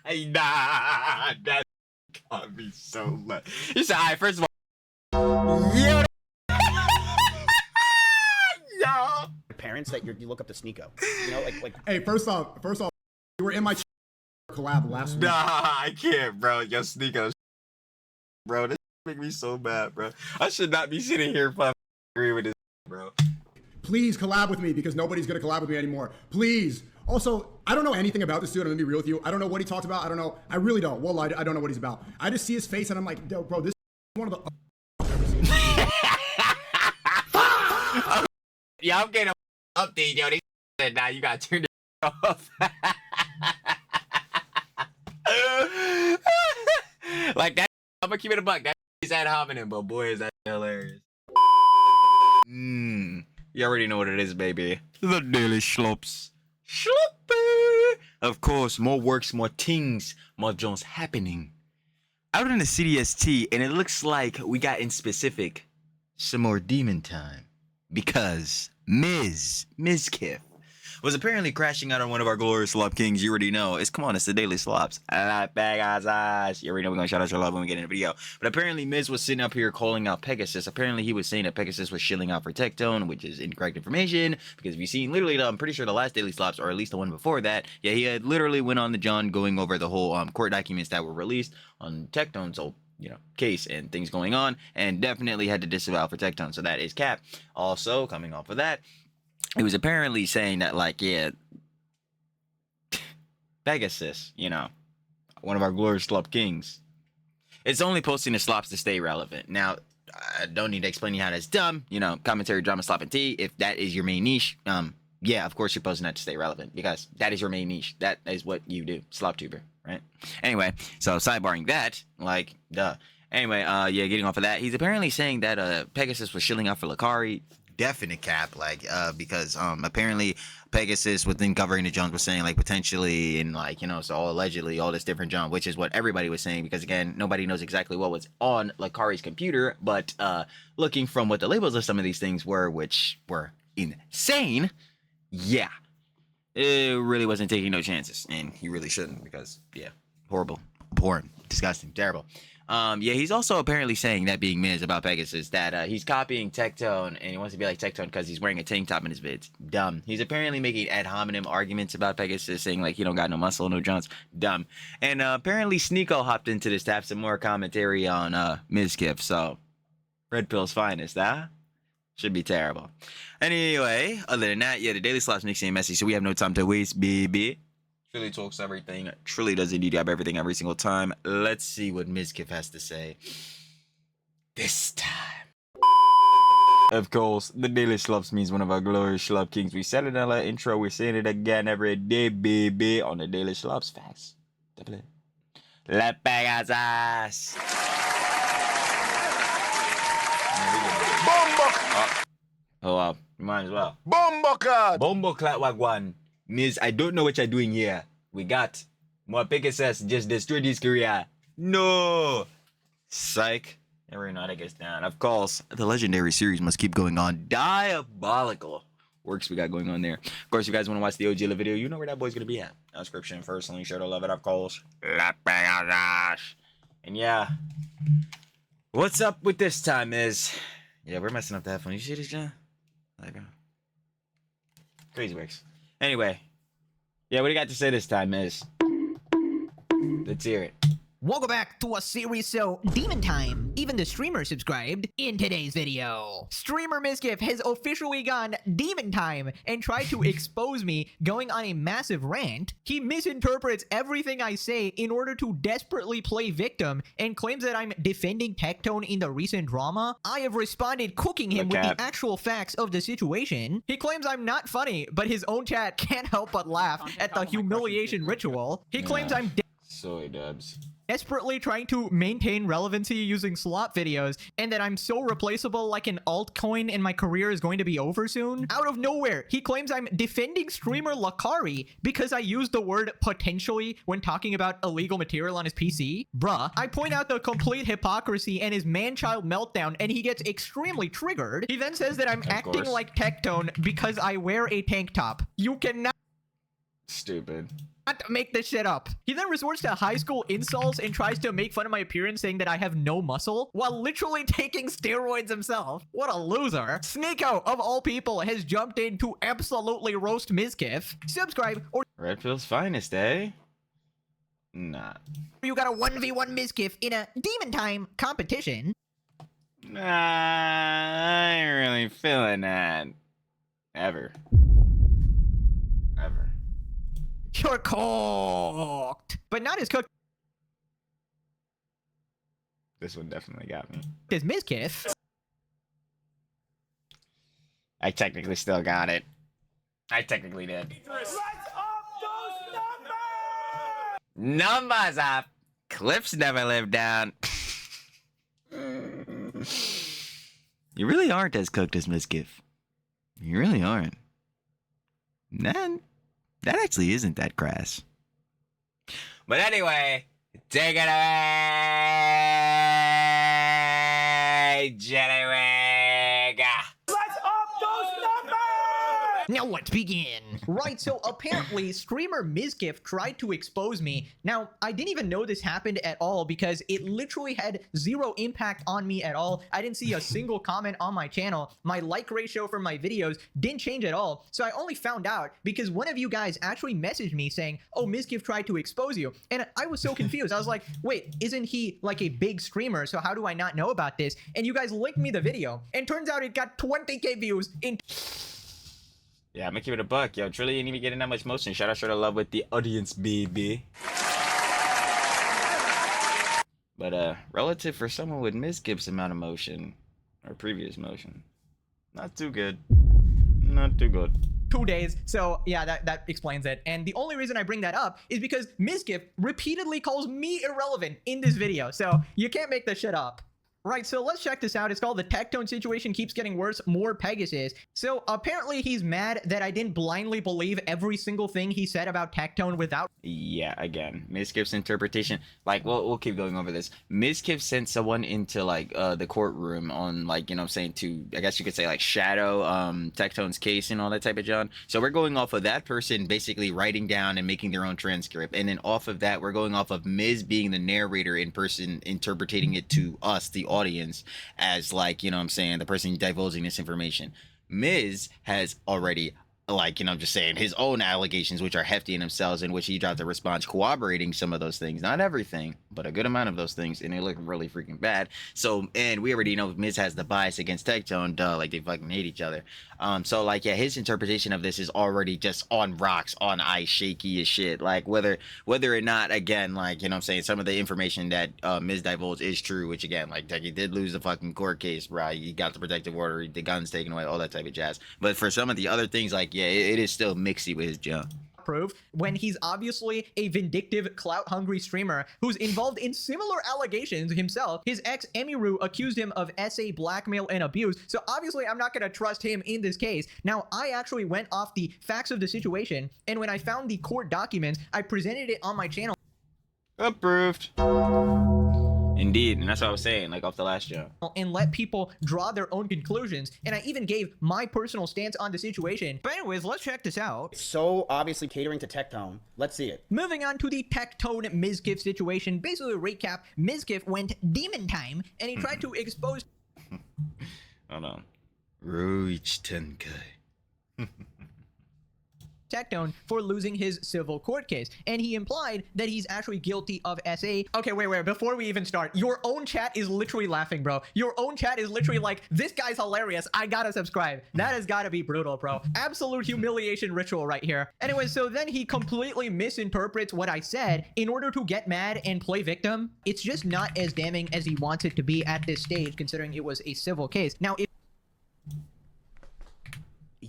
Nah, that got me so much. He said, all right, first of all, yo. Yo. Parents that you look up to Sneeko. You know, like. Hey, first off, you were in my collab last week. Nah, I can't, bro. Yo, Sneeko. Bro, this make me so bad, bro. I should not be sitting here fucking agree with this, bro. Please collab with me because nobody's gonna collab with me anymore. Please. Also, I don't know anything about this dude. I'm gonna be real with you. I don't know what he talked about. I don't know. I really don't. Well, I don't know what he's about. I just see his face and I'm like, yo, bro, this is one of the. Yeah, I'm getting an update, yo. They said, nah, you gotta turn it off. Like that, I'm gonna keep it a buck. That is ad hominem, but boy, is that hilarious. You already know what it is, baby. The Daily Slops. Sloppy! Of course, more works, more things, more Jones happening. Out in the CDST, and it looks like we got in specific some more demon time. Because Mizkif was apparently crashing out on one of our glorious slop kings. You already know. Come on, it's the Daily Slops. Morepegasus. You already know we're gonna shout out your love when we get in the video. But apparently Miz was sitting up here calling out Pegasus. Apparently he was saying that Pegasus was shilling out for Tectone, which is incorrect information. Because if you've seen literally, I'm pretty sure the last Daily Slops, or at least the one before that, yeah, he had literally went on the John going over the whole court documents that were released on Tectone's old case and things going on, and definitely had to disavow for Tectone. So that is cap. Also, coming off of that, it was apparently saying that, like, yeah, Pegasus, one of our glorious slop kings, it's only posting the slops to stay relevant. Now, I don't need to explain you how that's dumb. Commentary, drama, slop, and tea. If that is your main niche, yeah, of course you're posting that to stay relevant because that is your main niche. That is what you do, slop tuber, right? Anyway, so sidebarring that, like, duh. Anyway, yeah, getting off of that, he's apparently saying that Pegasus was shilling out for Lakari. Definite cap, like, because apparently Pegasus within covering the Jones was saying, like, potentially and, like, so all allegedly all this different John, which is what everybody was saying, because again, nobody knows exactly what was on Lakari's computer, but looking from what the labels of some of these things were, which were insane, yeah, it really wasn't taking no chances, and he really shouldn't, because yeah, horrible, abhorrent, disgusting, terrible. Yeah, he's also apparently saying, that being Miz about Pegasus, that he's copying Tectone and he wants to be like Tectone because he's wearing a tank top in his vids. Dumb. He's apparently making ad hominem arguments about Pegasus, saying like he don't got no muscle, no joints. Dumb. And apparently Sneeko hopped into this to have some more commentary on Mizkif. So, red pill's finest, huh? Should be terrible. Anyway, other than that, yeah, the Daily Slops mixing and messy, so we have no time to waste, baby. Trilly talks everything. Trilly does indeed have everything every single time. Let's see what Mizkif has to say this time. Of course, the Daily Slops means one of our glorious slop kings. We said it in our intro. We're saying it again every day, baby, on the Daily Slops. Facts. Morepegasus. Oh, wow. Might as well. Bombo clat wagwan. Miss, I don't know what you're doing here. We got Morepegasus just destroyed his career. No! Psych. Every night I guess down. Of course, the legendary series must keep going on. Diabolical works we got going on there. Of course, if you guys want to watch the OG of the video, you know where that boy's going to be at. Description first. Link, sure to love it, of course. And yeah. What's up with this time is... Yeah, we're messing up the headphone. You see this, John? Like, crazy works. Anyway, yeah, what do you got to say this time, Miz? Let's hear it. Welcome back to a series so demon time. Even the streamer subscribed. In today's video, streamer Mizkif has officially gone demon time and tried to expose me, going on a massive rant. He misinterprets everything I say in order to desperately play victim and claims that I'm defending Tectone in the recent drama. I have responded cooking him with the actual facts of the situation. He claims I'm not funny, but his own chat can't help but laugh at the humiliation ritual. He claims I'm Soy dubs. desperately trying to maintain relevancy using slop videos, and that I'm so replaceable like an altcoin and my career is going to be over soon. Out of nowhere, he claims I'm defending streamer Lakari because I used the word potentially when talking about illegal material on his PC. Bruh, I point out the complete hypocrisy and his man-child meltdown, and he gets extremely triggered. He then says that I'm acting like Tectone because I wear a tank top. You cannot... Stupid. not make this shit up. He then resorts to high school insults and tries to make fun of my appearance, saying that I have no muscle while literally taking steroids himself. What a loser. Sneeko, of all people, has jumped in to absolutely roast Mizkif. Subscribe or Red Pill's finest, eh? Nah. you got a 1v1 Mizkif in a Demon Time competition. Nah, I ain't really feeling that. Ever. Ever. You're cooked. But not as cooked This one definitely got me. as Mizkif. I technically still got it. I technically did. Numbers up. Clips never live down. You really aren't as cooked as Mizkif. You really aren't. That actually isn't that crass. But anyway, take it away, Jenny Wig. Now let's begin. Right, so apparently streamer Mizkif tried to expose me. Now, I didn't even know this happened at all because it literally had zero impact on me at all. I didn't see a single comment on my channel. My like ratio for my videos didn't change at all. So I only found out because one of you guys actually messaged me saying, oh, Mizkif tried to expose you. And I was so confused. I was like, wait, isn't he like a big streamer? So how do I not know about this? And you guys linked me the video. And turns out it got 20K views in Yeah, I'm gonna keep it a buck. Yo, Trilly ain't even getting that much motion. Shout out, show the love with the audience, baby. But, relative for someone with Mizkif's amount of motion, or previous motion, not too good. Not too good. 2 days. So yeah, that explains it. And the only reason I bring that up is because Mizkif repeatedly calls me irrelevant in this video. So you can't make this shit up. Right, so let's check this out. It's called The Tectone Situation Keeps Getting Worse, Morepegasus. So apparently he's mad that I didn't blindly believe every single thing he said about Tectone without... Yeah, again, Mizkif's interpretation, like, we'll keep going over this. Mizkif sent someone into, like, the courtroom on, like, you know what I'm saying, to, I guess you could say, like, shadow Tectone's case and all that type of John. So we're going off of that person basically writing down and making their own transcript. And then off of that, we're going off of Miz being the narrator in person, interpreting it to us, the audience, as, like, you know what I'm saying, the person divulging this information. Miz has already, like, you know, I'm just saying, his own allegations, which are hefty in themselves, in which he dropped a response corroborating some of those things. Not everything, but a good amount of those things, and they look really freaking bad. So, and we already know Miz has the bias against Tectone, duh, like, they fucking hate each other. So, like, yeah, his interpretation of this is already just on rocks, on ice, shaky as shit. Like, whether or not, again, like, you know what I'm saying, some of the information that Miz divulged is true, which, again, like, he did lose the fucking court case, right? He got the protective order, the guns taken away, all that type of jazz. But for some of the other things, like, yeah, it is still mixy with his junk. Prove when he's obviously a vindictive, clout-hungry streamer who's involved in similar allegations himself. His ex Emiru accused him of SA blackmail and abuse, so obviously I'm not gonna trust him in this case. Now, I actually went off the facts of the situation, and when I found the court documents, I presented it on my channel. Approved. Indeed, and that's what I was saying, like, off the last jump. And let people draw their own conclusions. And I even gave my personal stance on the situation. But anyways, let's check this out. So obviously catering to Tectone. Let's see it. Moving on to the Tectone Mizkif situation. Basically, to recap, Mizkif went demon time, and he tried to expose... Hold on. Roach Tenkai. Tectone for losing his civil court case, and he implied that he's actually guilty of SA. Okay, wait, before we even start, your own chat is literally laughing, bro. Your own chat is literally like, this guy's hilarious, I gotta subscribe. That has gotta be brutal, bro. Absolute humiliation ritual right here. Anyway, so then he completely misinterprets what I said in order to get mad and play victim. It's just not as damning as he wants it to be at this stage, considering it was a civil case. Now, if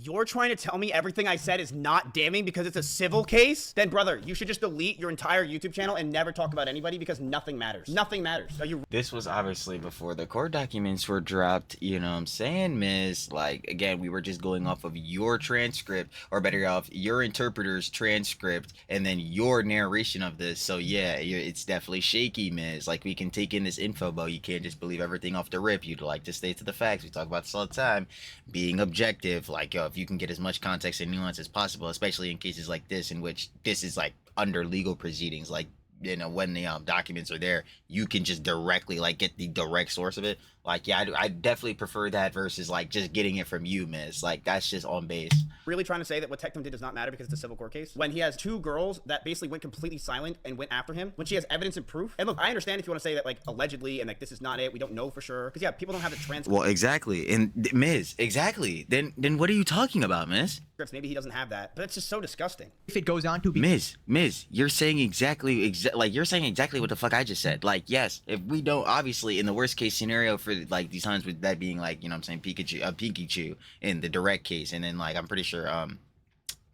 You're trying to tell me everything I said is not damning because it's a civil case? Then, brother, you should just delete your entire YouTube channel and never talk about anybody because nothing matters. Nothing matters. Are you... This was obviously before the court documents were dropped, you know what I'm saying, Miz? Like, again, we were just going off of your transcript, or better off, your interpreter's transcript, and then your narration of this. So, yeah, it's definitely shaky, Miz. Like, we can take in this info, but you can't just believe everything off the rip. You'd like to stay to the facts. We talk about this all the time. Being objective, like, yo, if you can get as much context and nuance as possible, especially in cases like this, in which this is like under legal proceedings, like, you know, when the documents are there, you can just directly like get the direct source of it. Like, yeah, I definitely prefer that versus like just getting it from you, miss. Like, that's just on base. Really trying to say that what Tectone did does not matter because it's a civil court case. When he has two girls that basically went completely silent and went after him, when she has evidence and proof. And look, I understand if you want to say that like allegedly and like this is not it, we don't know for sure. Because yeah, people don't have the transcripts. Well, exactly. And Miss, exactly. Then what are you talking about, Miss? Maybe he doesn't have that, but it's just so disgusting. If it goes on to be Miss, you're saying exactly what the fuck I just said. Like, yes, if we don't, obviously in the worst case scenario for like these times with that being like, you know what I'm saying, Pikachu in the direct case, and then like I'm pretty sure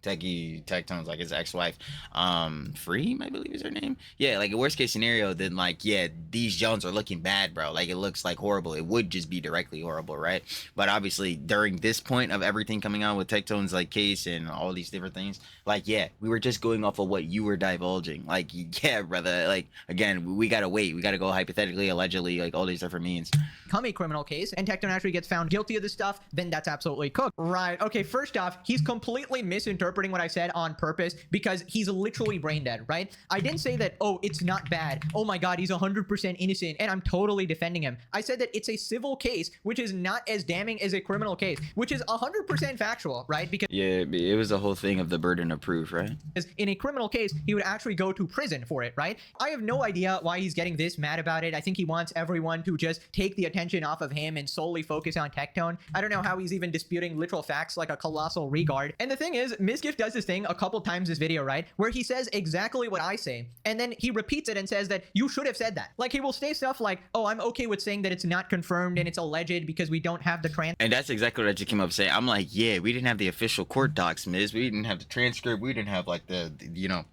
Tectone's like his ex-wife, Freem, I believe is her name. Yeah, like a worst case scenario, then like, yeah, these Jones are looking bad, bro. Like, it looks like horrible. It would just be directly horrible, right? But obviously during this point of everything coming out with Tectone's like case and all these different things, like, yeah, we were just going off of what you were divulging. Like, yeah, brother, like, again, we gotta wait. We gotta go hypothetically, allegedly, like all these different means. Become a criminal case and Tectone actually gets found guilty of this stuff, then that's absolutely cooked. Right. Okay, first off, he's completely misinterpreting what I said on purpose because he's literally brain dead, right? I didn't say that, oh, it's not bad. Oh my God, he's 100% innocent and I'm totally defending him. I said that it's a civil case, which is not as damning as a criminal case, which is 100% factual, right? Because yeah, it was a whole thing of the burden of proof, right? in a criminal case, he would actually go to prison for it, right? I have no idea why he's getting this mad about it. I think he wants everyone to just take the attention off of him and solely focus on Tectone. I don't know how he's even disputing literal facts like a colossal regard. And the thing is, Mizkif does this thing a couple times this video, right? Where he says exactly what I say, and then he repeats it and says that you should have said that. Like, he will say stuff like, oh, I'm okay with saying that it's not confirmed and it's alleged because we don't have the transcript. And that's exactly what I just came up saying. I'm like, yeah, we didn't have the official court docs, Miz. We didn't have the transcript. We didn't have like the you know,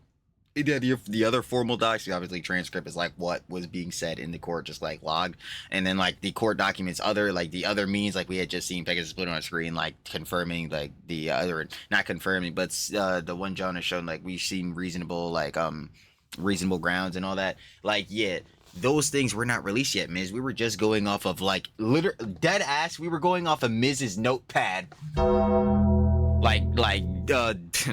the other formal docs. Obviously transcript is like what was being said in the court, just like logged, and then like the court documents, other like the other means, like we had just seen Pegasus put on a screen, like confirming like the other, not confirming, but the one John has shown, like we've seen reasonable, like reasonable grounds and all that. Like, yeah, those things were not released yet, Miz. We were just going off of like dead ass. We were going off of Miz's notepad. Like,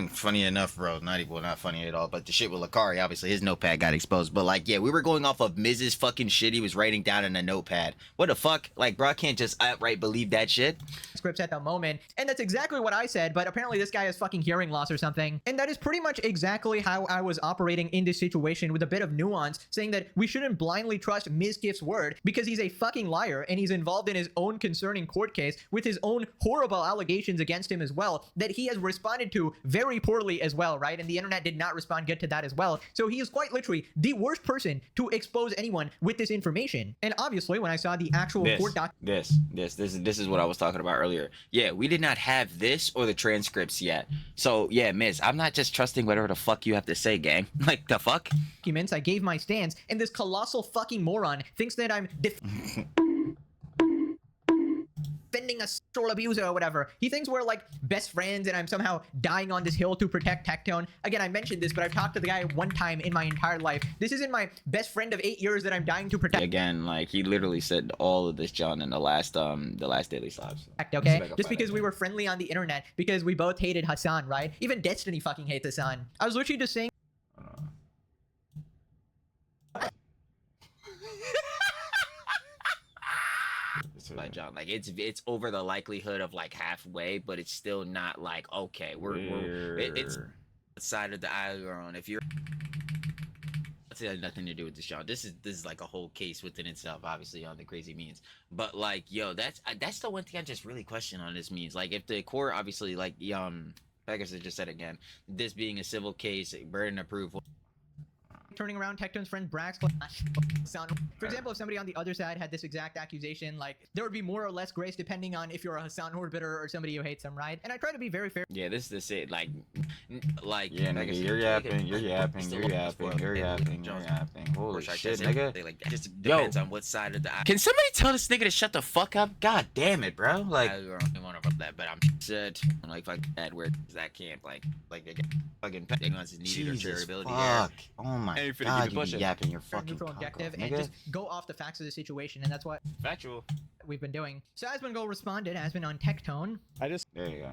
funny enough, bro, not funny at all, but the shit with Lakari, obviously his notepad got exposed, but like, yeah, we were going off of Miz's fucking shit he was writing down in a notepad. What the fuck? Like, bro, I can't just outright believe that shit. Scripts at the moment, and that's exactly what I said, but apparently this guy has fucking hearing loss or something, and that is pretty much exactly how I was operating in this situation, with a bit of nuance, saying that we shouldn't blindly trust Mizkif's word because he's a fucking liar and he's involved in his own concerning court case with his own horrible allegations against him as well, that he has responded to very poorly as well, right? And the internet did not respond good to that as well. So he is quite literally the worst person to expose anyone with this information. And obviously, when I saw the actual court doc, this is what I was talking about earlier. Yeah, we did not have this or the transcripts yet. So yeah, Miz, I'm not just trusting whatever the fuck you have to say, gang. Like, the fuck? documents, I gave my stance, and this colossal fucking moron thinks that I'm defending a sexual abuser or whatever. He thinks we're like best friends and I'm somehow dying on this hill to protect Tectone. Again, I mentioned this, but I've talked to the guy one time in my entire life. This isn't my best friend of 8 years that I'm dying to protect. Again, like, he literally said all of this, John, in the last Daily Slaps. Okay, just because we were friendly on the internet, because we both hated Hassan, right? Even Destiny fucking hates Hassan. I was literally just saying. Like, John, like, it's over the likelihood of like halfway, but it's still not like, okay, it's the side of the aisle you're on. If you're, it has nothing to do with this, John. This is like a whole case within itself, obviously, on the crazy means. But like, yo, that's the one thing I just really question on this means. Like, if the court, obviously, like Pegasus just said again, this being a civil case, burden of proof. Turning around Tectone's friend Brax. For example, if somebody on the other side had this exact accusation, like, there would be more or less grace depending on if you're a Hassan Orbiter or somebody who hates him, right? And I try to be very fair. Yeah, this is it. Like, yeah, nigga, you're yapping. Holy shit, nigga. Like, it just depends on what side of the aisle. Can somebody tell this nigga to shut the fuck up? God damn it, bro. Like, I don't want to that, but I'm said like fuck that where that camp like they get fucking guns is needed or charitability. Fuck. Oh my god, you be yapping your fucking neutral objective and just go off the facts of the situation, and that's what factual. we've been doing. So Asmongold responded, Asmon on Tech Tone. There you go.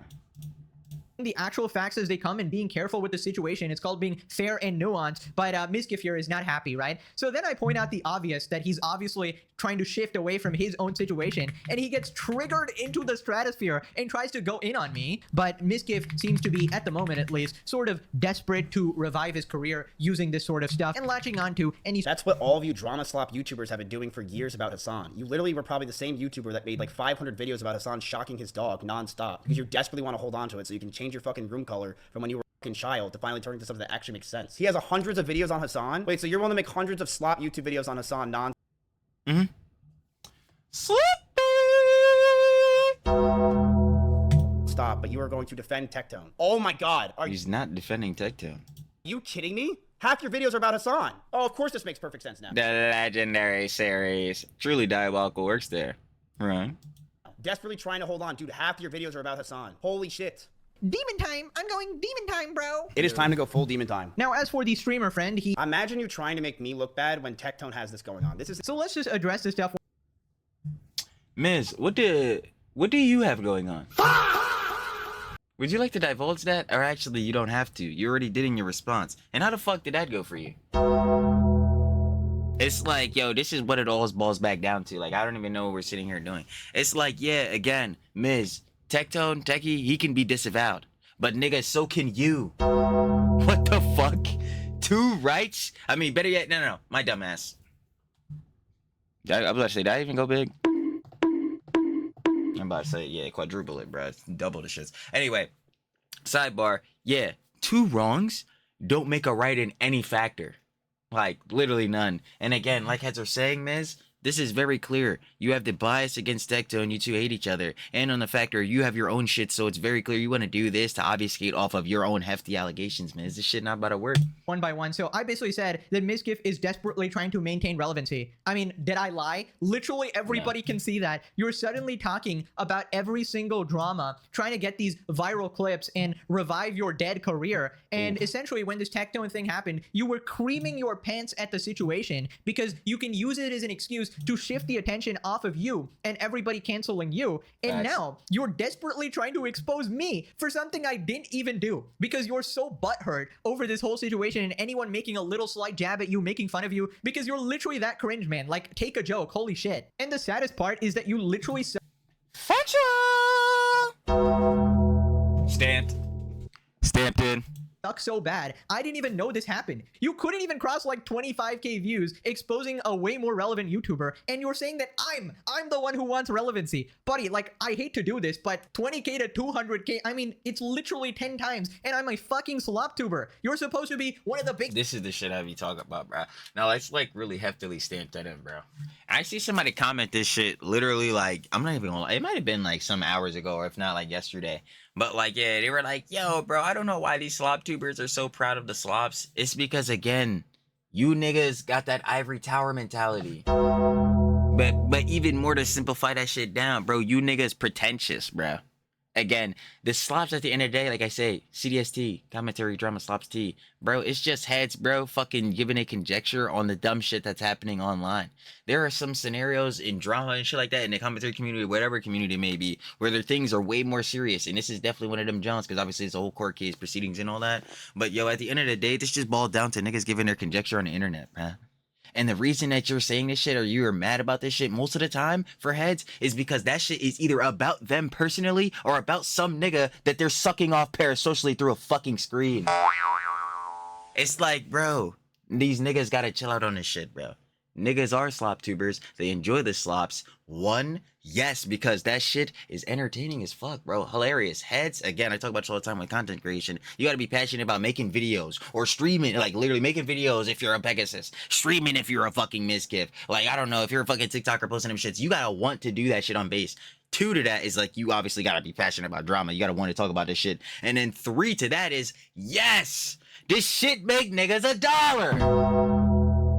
The actual facts as they come and being careful with the situation. It's called being fair and nuanced, but Mizkif here is not happy, right? So then I point out the obvious, that he's obviously trying to shift away from his own situation, and he gets triggered into the stratosphere and tries to go in on me, but Mizkif seems to be, at the moment at least, sort of desperate to revive his career using this sort of stuff and latching onto any... That's what all of you drama slop YouTubers have been doing for years about Hassan. You literally were probably the same YouTuber that made like 500 videos about Hassan shocking his dog nonstop because you desperately want to hold on to it so you can change your fucking room color from when you were a fucking child to finally turn into something that actually makes sense. He has hundreds of videos on Hassan. Wait, so you're willing to make hundreds of slop YouTube videos on Hassan stop, but you are going to defend Tectone. Oh my god. He's not defending Tectone. You kidding me? Half your videos are about Hassan. Oh, of course this makes perfect sense now. The legendary series. Truly diabolical works there. Right. Desperately trying to hold on. Dude, half your videos are about Hassan. Holy shit. Demon time! I'm going demon time, bro! It is time to go full demon time. Now, as for the streamer friend, he... Imagine you trying to make me look bad when Tectone has this going on. This is... So let's just address this stuff. Miz, what do you have going on? Would you like to divulge that? Or actually, you don't have to. You already did in your response. And how the fuck did that go for you? It's like, yo, this is what it all boils back down to. Like, I don't even know what we're sitting here doing. It's like, yeah, again, Miz, Tectone, Techie, he can be disavowed. But nigga, so can you. What the fuck? 2 rights? I mean, better yet, no, my dumb ass. I was about to say, did I even go big? I'm about to say, yeah, quadruple it, bro. Double the shits. Anyway, sidebar, yeah, 2 wrongs don't make a right in any factor. Like, literally none. And again, like heads are saying, Miz, this is very clear. You have the bias against Tectone, you two hate each other. And on the factor, you have your own shit, so it's very clear you want to do this to obfuscate off of your own hefty allegations, Miz. This shit not about to work. One by one. So I basically said that Mizkif is desperately trying to maintain relevancy. I mean, did I lie? Literally everybody can see that. You're suddenly talking about every single drama, trying to get these viral clips and revive your dead career. And essentially when this Tectone thing happened, you were creaming your pants at the situation because you can use it as an excuse to shift the attention off of you and everybody canceling you. And now you're desperately trying to expose me for something I didn't even do because you're so butthurt over this whole situation and anyone making a little slight jab at you, making fun of you, because you're literally that cringe, man. Like, take a joke. Holy shit. And the saddest part is that you literally Stamped in. suck so bad. I didn't even know this happened. You couldn't even cross like 25k views exposing a way more relevant YouTuber, and you're saying that I'm the one who wants relevancy. Buddy, like, I hate to do this, but 20k to 200k, I mean, it's literally 10 times, and I'm a fucking slop tuber. You're supposed to be one of the big... This is the shit I be talking about, bro. Now, let's like really heftily stamp that in, bro. I see somebody comment this shit literally like, I'm not even gonna lie, it might have been like some hours ago, or if not like yesterday. But like, yeah, they were like, yo, bro, I don't know why these slop tubers are so proud of the slops. It's because, again, you niggas got that ivory tower mentality. But even more to simplify that shit down, bro, you niggas pretentious, bro. Again, the slops at the end of the day, like I say, CDST, commentary, drama, slops T. Bro, it's just heads, bro, fucking giving a conjecture on the dumb shit that's happening online. There are some scenarios in drama and shit like that in the commentary community, whatever community it may be, where their things are way more serious. And this is definitely one of them Jones, because obviously it's a whole court case, proceedings and all that. But yo, at the end of the day, this just boiled down to niggas giving their conjecture on the internet, man. And the reason that you're saying this shit or you're mad about this shit most of the time for heads is because that shit is either about them personally or about some nigga that they're sucking off parasocially through a fucking screen. It's like, bro, these niggas gotta chill out on this shit, bro. Niggas are slop tubers. They enjoy the slops. One, yes, because that shit is entertaining as fuck, bro. Hilarious. Heads, again, I talk about this all the time with content creation. You gotta be passionate about making videos or streaming, like literally making videos if you're a Pegasus. Streaming if you're a fucking Mizkif. Like, I don't know, if you're a fucking TikToker posting them shits, you gotta want to do that shit on base. 2 to that is like, you obviously gotta be passionate about drama. You gotta want to talk about this shit. And then 3 to that is, yes, this shit make niggas $1.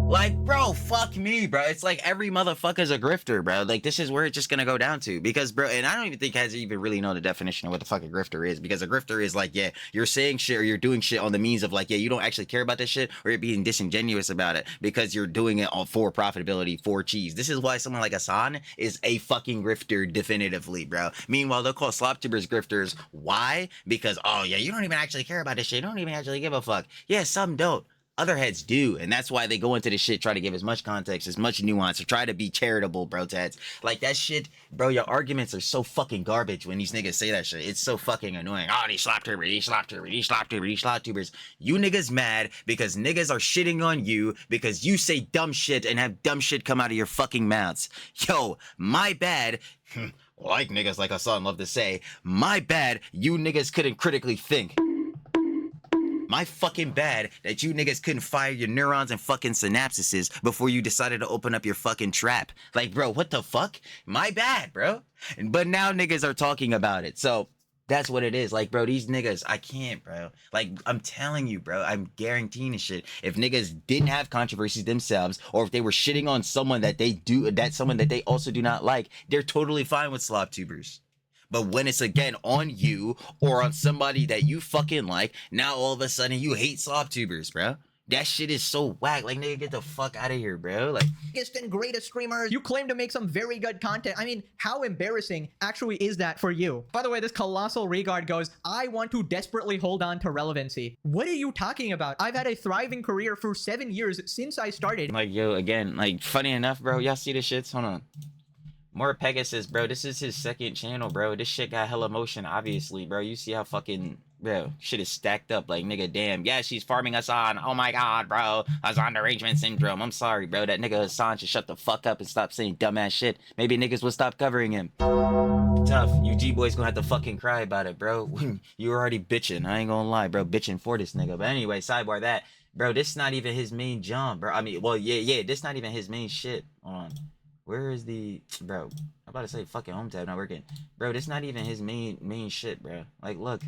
Like, bro, fuck me, bro. It's like every motherfucker's a grifter, bro. Like, this is where it's just gonna go down to. Because, bro, and I don't even think guys even really know the definition of what the fuck a grifter is. Because a grifter is like, yeah, you're saying shit or you're doing shit on the means of like, yeah, you don't actually care about this shit, or you're being disingenuous about it because you're doing it all for profitability, for cheese. This is why someone like Hassan is a fucking grifter definitively, bro. Meanwhile, they'll call slop tubers grifters. Why? Because, oh yeah, you don't even actually care about this shit. You don't even actually give a fuck. Yeah, some don't. Other heads do, and that's why they go into this shit, try to give as much context, as much nuance, or try to be charitable, bro, Tats. Like, that shit, bro, your arguments are so fucking garbage when these niggas say that shit. It's so fucking annoying. Oh, these slop tubers, these slop tubers, these slop tubers, these slop tubers. You niggas mad because niggas are shitting on you because you say dumb shit and have dumb shit come out of your fucking mouths. Yo, my bad. Like niggas like Hassan love to say, my bad, you niggas couldn't critically think. My fucking bad that you niggas couldn't fire your neurons and fucking synapses before you decided to open up your fucking trap. Like, bro, what the fuck? My bad, bro. But now niggas are talking about it. So that's what it is. Like, bro, these niggas, I can't, bro. Like, I'm telling you, bro, I'm guaranteeing this shit. If niggas didn't have controversies themselves, or if they were shitting on someone that they do, that's someone that they also do not like, they're totally fine with slop tubers. But when it's again on you or on somebody that you fucking like, now all of a sudden you hate slop tubers, bro. That shit is so whack. Like, nigga, get the fuck out of here, bro. Like, Biggest and greatest streamers. You claim to make some very good content. I mean, how embarrassing actually is that for you? By the way, this colossal regard goes, I want to desperately hold on to relevancy. What are you talking about? I've had a thriving career for 7 years since I started. like, yo, again, like, funny enough, bro, y'all see the shits? Hold on. Morepegasus, bro, this is his second channel, bro. This shit got hella motion, obviously, bro. You see how fucking, bro, shit is stacked up. Like, nigga, damn. Yeah, she's farming Hassan. Oh my god, bro. Hassan derangement syndrome. I'm sorry, bro. That nigga Hassan should shut the fuck up and stop saying dumbass shit. Maybe niggas will stop covering him. Tough. You G-boys gonna have to fucking cry about it, bro. You were already bitching. I ain't gonna lie, bro. Bitching for this nigga. But anyway, sidebar that. Bro, this not even his main jump, bro. I mean, well, yeah, this not even his main shit. Hold on. Where is the, bro, I'm about to say fucking home tab not working. Bro, this not even his main shit, bro. Like, look,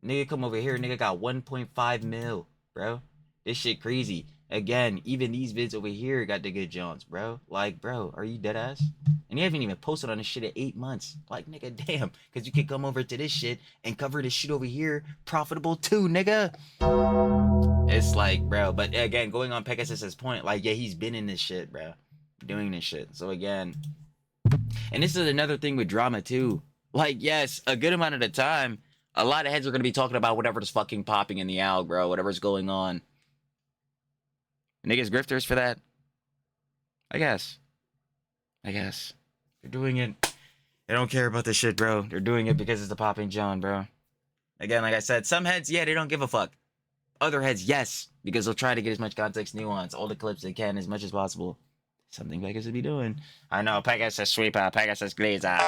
nigga come over here, nigga got 1.5 mil, bro. This shit crazy. Again, even these vids over here got the good Jones, bro. Like, bro, are you dead ass? And you haven't even posted on this shit in 8 months. Like, nigga, damn. Because you can come over to this shit and cover this shit over here profitable too, nigga. It's like, bro, but again, going on Pegasus's point, like, yeah, he's been in this shit, bro. Doing this shit. So again, and this is another thing with drama too. Like, yes, a good amount of the time, a lot of heads are gonna be talking about whatever's fucking popping in the alg, bro, whatever's going on. Niggas grifters for that. I guess. They're doing it. They don't care about this shit, bro. They're doing it because it's the popping John, bro. Again, like I said, some heads, yeah, they don't give a fuck. Other heads, yes, because they'll try to get as much context, nuance, all the clips they can as much as possible. Something Pegasus would be doing. I know, Pegasus sweeper, Pegasus glazer.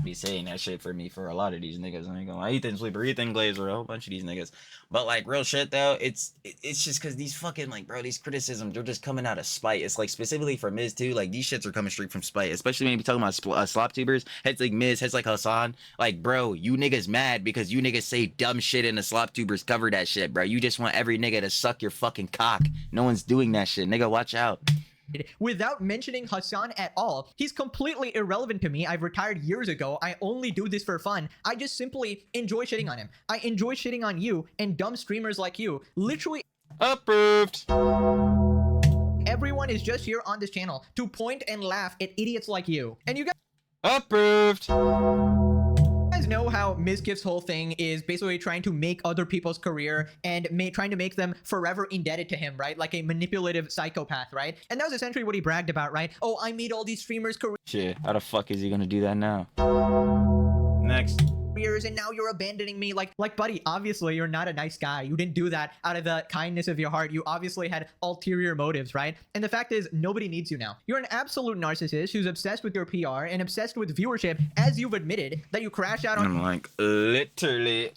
Be saying that shit for me for a lot of these niggas. I ain't gonna lie. Ethan sweeper, Ethan glazer, a whole bunch of these niggas. But like, real shit though, it's just because these fucking, like, bro, these criticisms, they're just coming out of spite. It's like specifically for Miz too. Like, these shits are coming straight from spite, especially when you be talking about slop tubers. Heads like Miz, heads like Hassan. Like, bro, you niggas mad because you niggas say dumb shit and the slop tubers cover that shit, bro. You just want every nigga to suck your fucking cock. No one's doing that shit, nigga. Watch out. Without mentioning Hassan at all. He's completely irrelevant to me. I've retired years ago. I only do this for fun. I just simply enjoy shitting on him. I enjoy shitting on you and dumb streamers like you. Literally Approved. everyone is just here on this channel to point and laugh at idiots like you. And you guys Approved. know how Mizkif's whole thing is basically trying to make other people's career and trying to make them forever indebted to him, right? Like a manipulative psychopath, right? And that was essentially what he bragged about, right? Oh, I made all these streamers Shit, how the fuck is he gonna do that now? Next. careers and now you're abandoning me. Like buddy, obviously you're not a nice guy. You didn't do that out of the kindness of your heart. You obviously had ulterior motives, right? And the fact is, nobody needs you now. You're an absolute narcissist who's obsessed with your PR and obsessed with viewership, as you've admitted that you crash out on I'm like, literally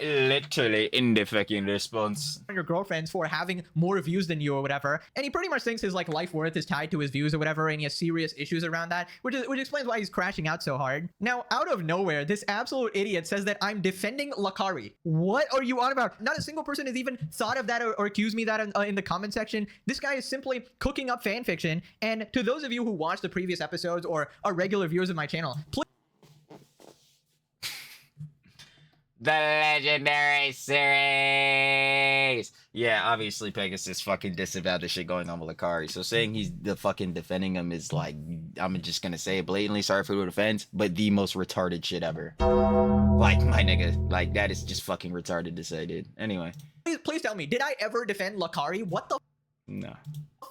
in the fucking response. your girlfriends for having more views than you or whatever. And he pretty much thinks his like life worth is tied to his views or whatever, and he has serious issues around that, which explains why he's crashing out so hard. Now, out of nowhere, this absolute idiot says was that I'm defending Lakari. What are you on about? Not a single person has even thought of that or accused me that in the comment section. This guy is simply cooking up fan fiction. And to those of you who watched the previous episodes or are regular viewers of my channel, please. The legendary series. Yeah, obviously Pegasus fucking disavowed the shit going on with Lakari. So saying he's the fucking defending him is like, I'm just gonna say it blatantly, sorry for the offense, but the most retarded shit ever. Like, my nigga, like that is just fucking retarded to say, dude. Anyway. Please tell me, did I ever defend Lakari? What the No.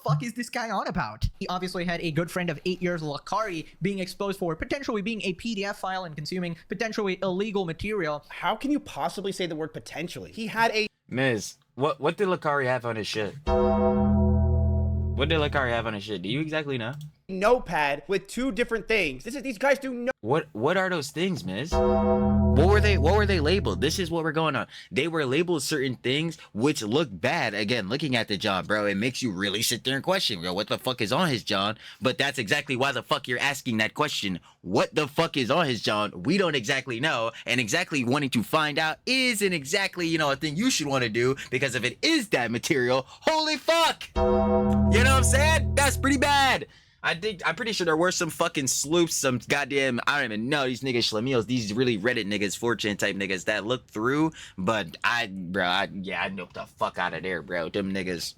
fuck is this guy on about? He obviously had a good friend of 8 years, Lakari, being exposed for potentially being a PDF file and consuming potentially illegal material. How can you possibly say the word potentially? He had a Miz, what did Lakari have on his shit? What did Lakari have on his shit? Do you exactly know? notepad with two different things. These guys do no. What are those things, Miz? What were they labeled? This is what we're going on. They were labeled certain things which look bad. Again, looking at the John, bro, it makes you really sit there and question, bro, what the fuck is on his John? But that's exactly why the fuck you're asking that question. What the fuck is on his John? We don't exactly know, and exactly wanting to find out isn't exactly, you know, a thing you should want to do, because if it is that material, holy fuck! You know what I'm saying? That's pretty bad. I'm pretty sure there were some fucking sleuths, some goddamn, I don't even know, these niggas schlemiels, these really Reddit niggas, 4chan type niggas that looked through, but I noped the fuck out of there, bro. Them niggas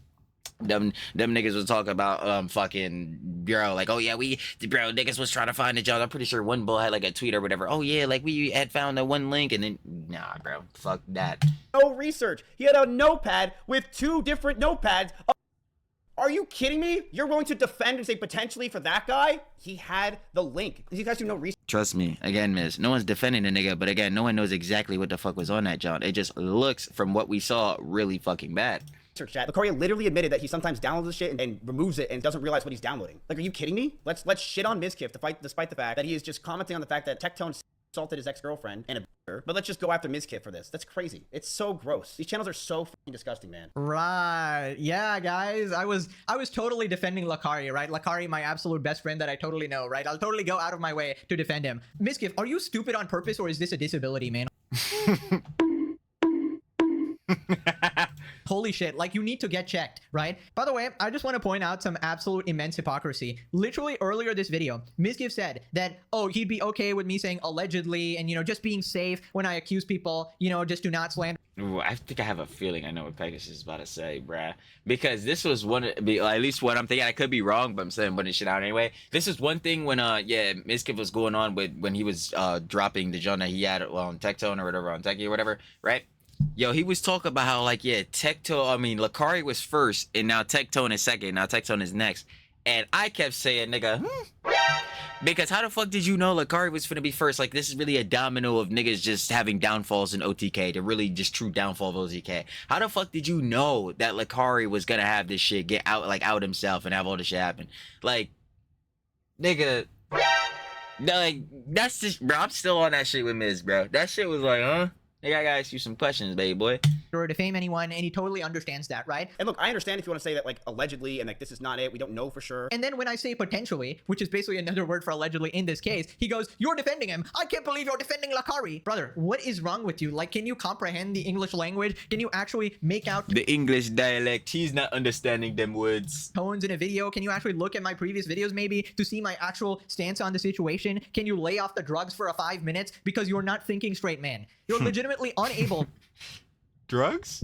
was talking about fucking, bro, like, oh yeah, niggas was trying to find the job. I'm pretty sure one bull had like a tweet or whatever, oh yeah, like we had found that one link, and then nah, bro, fuck that. No research. He had a notepad with two different notepads. Are you kidding me? You're willing to defend and say potentially for that guy? He had the link. These guys do no research. Trust me, again, Miz, no one's defending the nigga, but again, no one knows exactly what the fuck was on that John. It just looks, from what we saw, really fucking bad. Chat. Lacoria literally admitted that he sometimes downloads the shit and removes it and doesn't realize what he's downloading. Like, are you kidding me? Let's shit on Mizkif despite the fact that he is just commenting on the fact that Tectone assaulted his ex-girlfriend and a but let's just go after Mizkif for this. That's crazy. It's so gross. These channels are so fucking disgusting, man. Right. Yeah, guys. I was totally defending Lakari, right? Lakari, my absolute best friend that I totally know, right? I'll totally go out of my way to defend him. Mizkif, are you stupid on purpose, or is this a disability, man? Holy shit, like, you need to get checked, right? By the way, I just want to point out some absolute immense hypocrisy. Literally earlier this video, Mizkif said that, oh, he'd be okay with me saying allegedly and, you know, just being safe when I accuse people, you know, just do not slander. Ooh, I think I have a feeling I know what Pegasus is about to say, bruh. Because this was one, at least what I'm thinking. I could be wrong, but I'm saying putting shit out anyway. This is one thing when, Mizkif was going on with, when he was dropping the genre he had on Tectone or whatever, on Techie or whatever, right? Yo, he was talking about how, like, yeah, Lakari was first, and now Tectone is second, now Tectone is next. And I kept saying, nigga, because how the fuck did you know Lakari was finna be first? Like, this is really a domino of niggas just having downfalls in OTK, the really just true downfall of OTK. How the fuck did you know that Lakari was gonna have this shit get out, like, out himself and have all this shit happen? Like, nigga, like, that's just, bro, I'm still on that shit with Miz, bro. That shit was like, huh? I gotta ask you some questions, baby boy. Or defame anyone, and he totally understands that, right? And look, I understand if you want to say that, like, allegedly, and like this is not it, we don't know for sure. And then when I say potentially, which is basically another word for allegedly in this case, he goes, "You're defending him. I can't believe you're defending Lakari." Brother, what is wrong with you? Like, can you comprehend the English language? Can you actually make out the English dialect? He's not understanding them words. Tones in a video? Can you actually look at my previous videos maybe to see my actual stance on the situation? Can you lay off the drugs for 5 minutes? Because you're not thinking straight, man. You're legitimately unable. Drugs?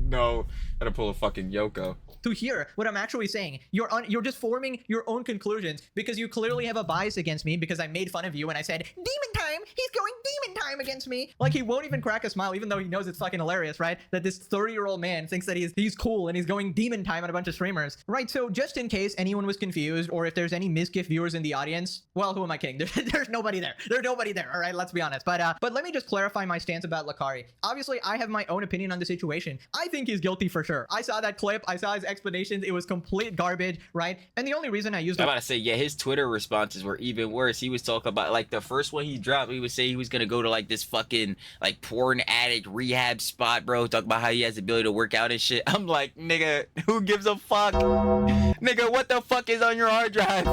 No, gotta pull a fucking Yoko. To hear what I'm actually saying. You're just forming your own conclusions because you clearly have a bias against me because I made fun of you and I said, "Demon time! He's going demon time against me!" Like, he won't even crack a smile even though he knows it's fucking hilarious, right? That this 30-year-old man thinks that he's cool and he's going demon time on a bunch of streamers. Right, so just in case anyone was confused, or if there's any Mizkif viewers in the audience, well, who am I kidding? There's nobody there. There's nobody there, all right? Let's be honest. But let me just clarify my stance about Lakari. Obviously, I have my own opinion on the situation. I think he's guilty for sure. I saw that clip. I saw his explanations. It was complete garbage, right? And the only reason I used I'm about to say, yeah, his Twitter responses were even worse. He was talking about, like, the first one he dropped, he would say he was gonna go to, like, this fucking, like, porn addict rehab spot, bro. Talk about how he has the ability to work out and shit. I'm like, nigga, who gives a fuck? Nigga, what the fuck is on your hard drive?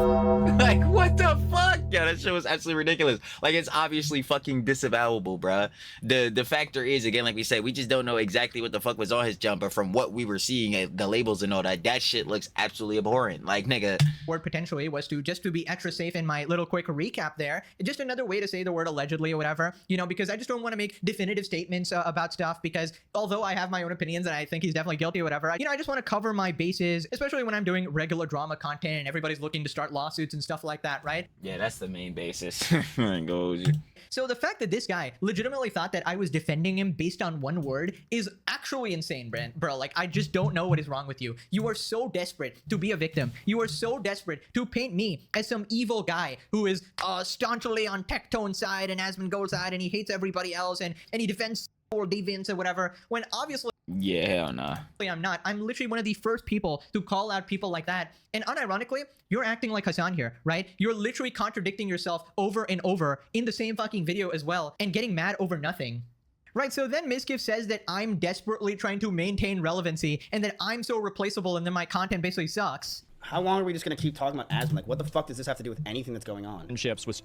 Like, what the fuck? Yeah, that shit was absolutely ridiculous. Like, it's obviously fucking disavowable, bruh. The factor is, again, like we said, we just don't know exactly what the fuck was on his jumper. From what we were seeing, the labels and all that, that shit looks absolutely abhorrent. Like, nigga. Word potentially was to just to be extra safe in my little quick recap there. Just another way to say the word allegedly or whatever, you know, because I just don't want to make definitive statements about stuff, because although I have my own opinions and I think he's definitely guilty or whatever, you know, I just want to cover my bases, especially when I'm doing regular drama content and everybody's looking to start lawsuits and stuff like that, right? Yeah, that's the main basis. So the fact that this guy legitimately thought that I was defending him based on one word is actually insane, bro. Like, I just don't know what is wrong with you. You are so desperate to be a victim. You are so desperate to paint me as some evil guy who is staunchly on Tectone's side and Asmongold's side, and he hates everybody else, and he defends or deviants or whatever, when obviously yeah, hell nah. I'm not. I'm literally one of the first people to call out people like that. And unironically, you're acting like Hassan here, right? You're literally contradicting yourself over and over in the same fucking video as well and getting mad over nothing. Right, so then Mizkif says that I'm desperately trying to maintain relevancy and that I'm so replaceable and then my content basically sucks. How long are we just going to keep talking about Asmon? Like, what the fuck does this have to do with anything that's going on?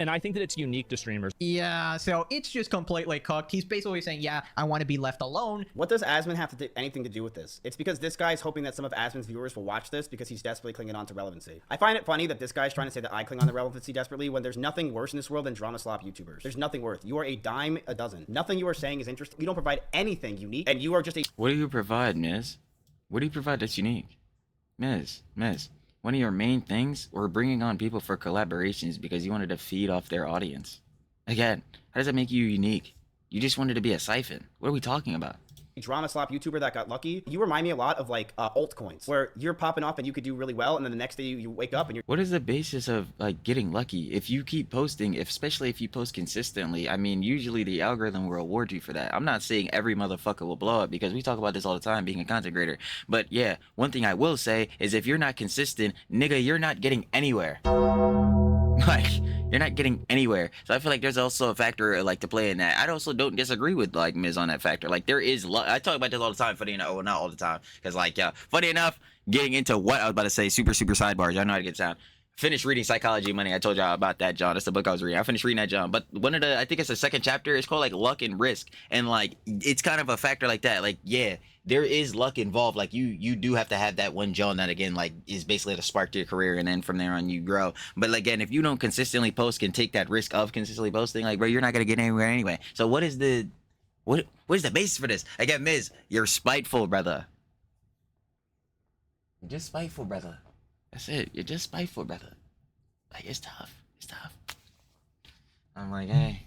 And I think that it's unique to streamers. Yeah, so it's just completely cooked. He's basically saying, yeah, I want to be left alone. What does Asmon have to do anything to do with this? It's because this guy's hoping that some of Asmon's viewers will watch this because he's desperately clinging on to relevancy. I find it funny that this guy's trying to say that I cling on to relevancy desperately when there's nothing worse in this world than drama slop YouTubers. There's nothing worth. You are a dime a dozen. Nothing you are saying is interesting. You don't provide anything unique, and you are just a... What do you provide, Miz? What do you provide that's unique? Miz. One of your main things were bringing on people for collaborations because you wanted to feed off their audience. Again, how does that make you unique? You just wanted to be a siphon. What are we talking about? Drama slop YouTuber that got lucky. You remind me a lot of like altcoins, where you're popping off and you could do really well, and then the next day you wake up and you're... What is the basis of like getting lucky? If you keep posting, especially if you post consistently, I mean, usually the algorithm will reward you for that. I'm not saying every motherfucker will blow up, because we talk about this all the time being a content creator. But yeah, one thing I will say is if you're not consistent, nigga, you're not getting anywhere. Like, you're not getting anywhere. So I feel like there's also a factor like to play in that. I also don't disagree with like Miz on that factor. Like, there is luck. I talk about this all the time. Funny enough, well, not all the time, because like, yeah, funny enough, getting into what I was about to say, super sidebars. Y'all know how to get sound. Finished reading Psychology of Money. I told y'all about that, John. That's the book I was reading. I finished reading that, John. But one of the, I think it's the second chapter. It's called like Luck and Risk, and like it's kind of a factor like that. Like, yeah, there is luck involved. Like you do have to have that one John that again like is basically the spark to your career, and then from there on you grow. But again, if you don't consistently post, can take that risk of consistently posting, like bro, you're not gonna get anywhere anyway. So what is the basis for this? Again, Miz, you're spiteful, brother. You're just spiteful, brother. That's it. You're just spiteful, brother. Like, it's tough. It's tough. I'm like, hey.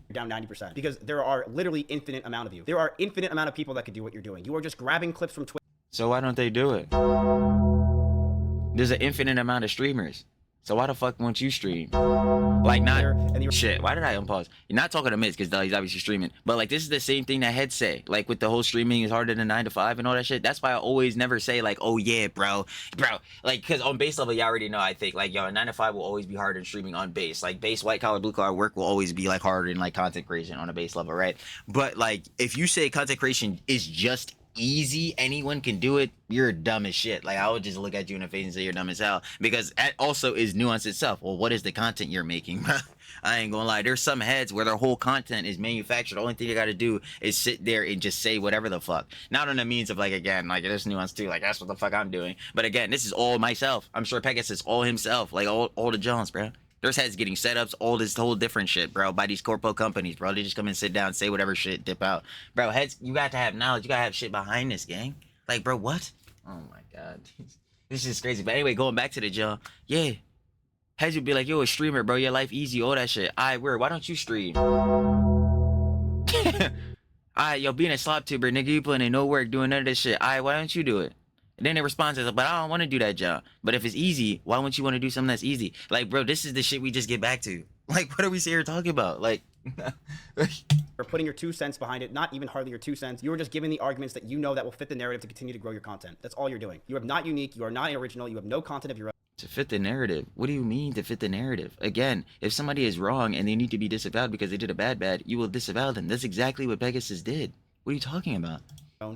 You're down 90% because there are literally infinite amount of you. There are infinite amount of people that could do what you're doing. You are just grabbing clips from Twitter. So why don't they do it? There's an infinite amount of streamers. So why the fuck won't you stream? Like, not shit. Why did I unpause? You're not talking to Miz because he's obviously streaming. But like, this is the same thing that Head say. Like with the whole streaming is harder than 9 to 5 and all that shit. That's why I always never say like, oh yeah, bro. Like, because on base level, you already know. I think like, yo, 9 to 5 will always be harder than streaming on base. Like base, white collar, blue collar work will always be like harder than like content creation on a base level, right? But like, if you say content creation is just easy, anyone can do it, you're dumb as shit. Like, I would just look at you in the face and say you're dumb as hell, because that also is nuance itself. Well, what is the content you're making? I ain't gonna lie, there's some heads where their whole content is manufactured. The only thing you gotta do is sit there and just say whatever the fuck. Not on the means of like, again, like there's nuance too, like that's what the fuck I'm doing. But again, this is all myself. I'm sure Pegasus is all himself, like all the Jones, bro. There's heads getting setups, all this whole different shit, bro, by these corpo companies, bro. They just come and sit down, say whatever shit, dip out. Bro, heads, you got to have knowledge. You got to have shit behind this, gang. Like, bro, what? Oh, my God. This is crazy. But anyway, going back to the jump, yeah. Heads would be like, yo, a streamer, bro. Your life easy, all that shit. All right, why don't you stream? All right, yo, being a slop tuber, nigga, you putting in no work, doing none of this shit. All right, why don't you do it? And then they respond to, but I don't want to do that job. But if it's easy, why wouldn't you want to do something that's easy? Like, bro, this is the shit we just get back to. Like, what are we here talking about? Like, or putting your 2 cents behind it, not even hardly your 2 cents. You are just giving the arguments that you know that will fit the narrative to continue to grow your content. That's all you're doing. You are not unique. You are not original. You have no content of your own. To fit the narrative? What do you mean to fit the narrative? Again, if somebody is wrong and they need to be disavowed because they did a bad, you will disavow them. That's exactly what Pegasus did. What are you talking about?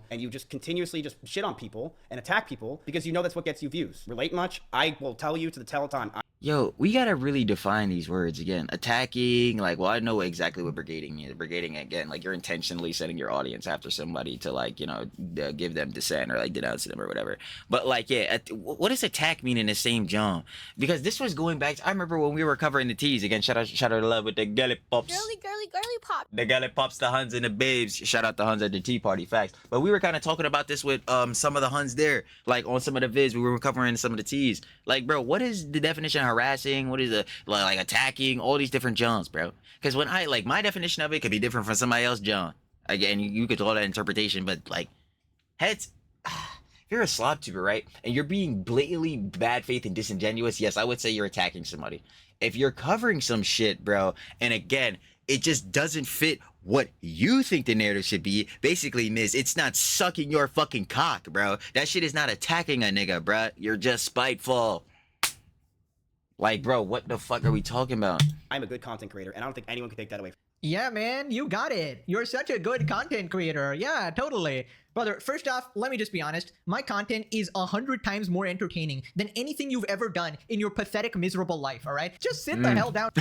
And you just continuously just shit on people and attack people because you know that's what gets you views. Relate much? I will tell you to the tell time. Yo, we gotta really define these words again. Attacking, like, well, I know exactly what brigading is. Brigading, again, like, you're intentionally setting your audience after somebody to, like, you know, give them dissent or, like, denounce them or whatever. But, like, yeah, what does attack mean in the same genre? Because this was going back I remember when we were covering the teas. Again, shout out to love with the Gully Pops. Girly pop. The Gully Pops, the Huns and the Babes. Shout out the Huns at the Tea Party, facts. But we were kind of talking about this with some of the Huns there. Like, on some of the vids, we were covering some of the teas. Like, bro, what is the definition of harassing? What is the like attacking? All these different Johns, bro. Because when I like my definition of it could be different from somebody else, John. Again, you could call that interpretation, but like heads. If you're a slop tuber, right, and you're being blatantly bad faith and disingenuous, yes, I would say you're attacking somebody. If you're covering some shit, bro, and again, it just doesn't fit what you think the narrative should be, basically, Miz, it's not sucking your fucking cock, bro. That shit is not attacking a nigga, bro. You're just spiteful. Like, bro, what the fuck are we talking about? I'm a good content creator, and I don't think anyone can take that away from Yeah, man, you got it. You're such a good content creator. Yeah, totally. Brother, first off, let me just be honest. My content is 100 times more entertaining than anything you've ever done in your pathetic, miserable life, all right? Just sit the hell down.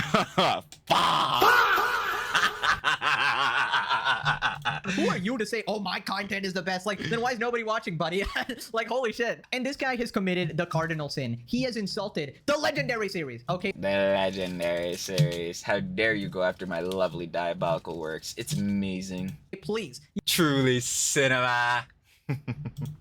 Who are you to say, oh, my content is the best? Like, then why is nobody watching, buddy? Like, holy shit. And this guy has committed the cardinal sin. He has insulted the legendary series, okay? The legendary series. How dare you go after my lovely diabolical works. It's amazing. Please. Truly cinema.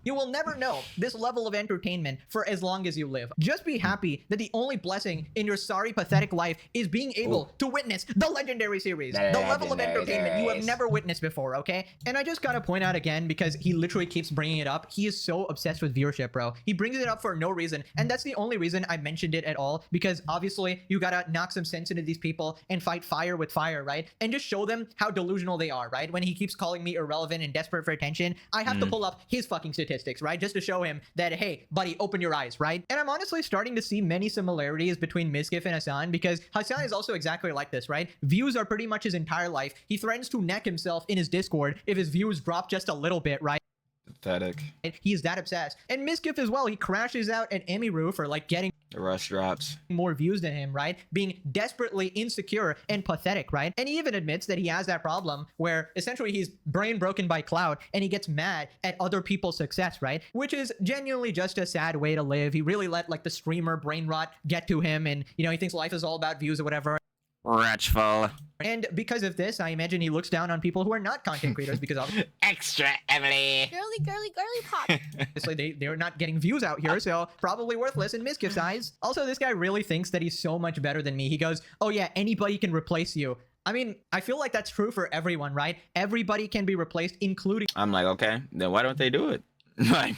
You will never know this level of entertainment for as long as you live. Just be happy that the only blessing in your sorry, pathetic life is being able to witness the legendary series. The level of entertainment you have never witnessed before, okay? And I just gotta point out again, because he literally keeps bringing it up, he is so obsessed with viewership, bro. He brings it up for no reason, and that's the only reason I mentioned it at all, because obviously you gotta knock some sense into these people and fight fire with fire, right? And just show them how delusional they are, right? When he keeps calling me irrelevant and desperate for attention, I have to pull up his fucking statistics, right? Just to show him that, hey, buddy, open your eyes, right? And I'm honestly starting to see many similarities between Mizkif and Hassan, because Hassan is also exactly like this, right? Views are pretty much his entire life. He threatens to neck himself in his Discord if his views drop just a little bit, right? Pathetic. He's that obsessed. And Mizkif as well, he crashes out at Emiru for like getting The rush drops. more views than him, right? Being desperately insecure and pathetic, right? And he even admits that he has that problem where essentially he's brain broken by clout and he gets mad at other people's success, right? Which is genuinely just a sad way to live. He really let like the streamer brain rot get to him, and you know, he thinks life is all about views or whatever. Ratchful. And because of this, I imagine he looks down on people who are not content creators because Extra Emily. Girly pop. obviously they're not getting views out here, so probably worthless in Mizkif's eyes. Also, this guy really thinks that he's so much better than me. He goes, oh yeah, anybody can replace you. I mean, I feel like that's true for everyone, right? Everybody can be replaced, including I'm like, okay, then why don't they do it? Like,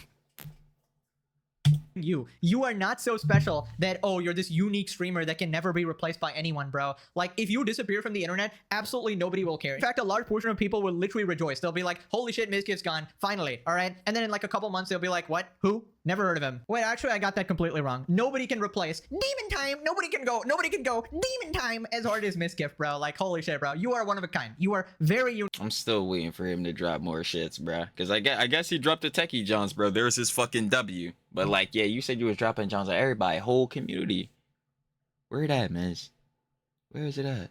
you. You are not so special that, oh, you're this unique streamer that can never be replaced by anyone, bro. Like, if you disappear from the internet, absolutely nobody will care. In fact, a large portion of people will literally rejoice. They'll be like, holy shit, Mizkif's gone, finally, all right? And then in like a couple months, they'll be like, what? Who? Never heard of him. Wait, actually, I got that completely wrong. Nobody can replace Demon Time. Nobody can go Demon Time as hard as Mizkif, bro. Like, holy shit, bro. You are one of a kind. You are very unique. I'm still waiting for him to drop more shits, bro. Because I guess he dropped the Techie Johns, bro. There's his fucking W. But like, yeah, you said you was dropping Johns on everybody, whole community. Where it at, Miz? Where is it at?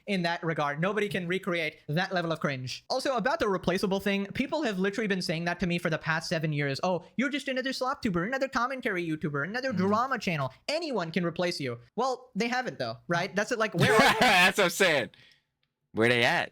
In that regard. Nobody can recreate that level of cringe. Also, about the replaceable thing, people have literally been saying that to me for the past 7 years. Oh, you're just another slop tuber, another commentary YouTuber, another drama channel. Anyone can replace you. Well, they haven't though, right? That's it. Like, where are That's what I'm saying. Where they at?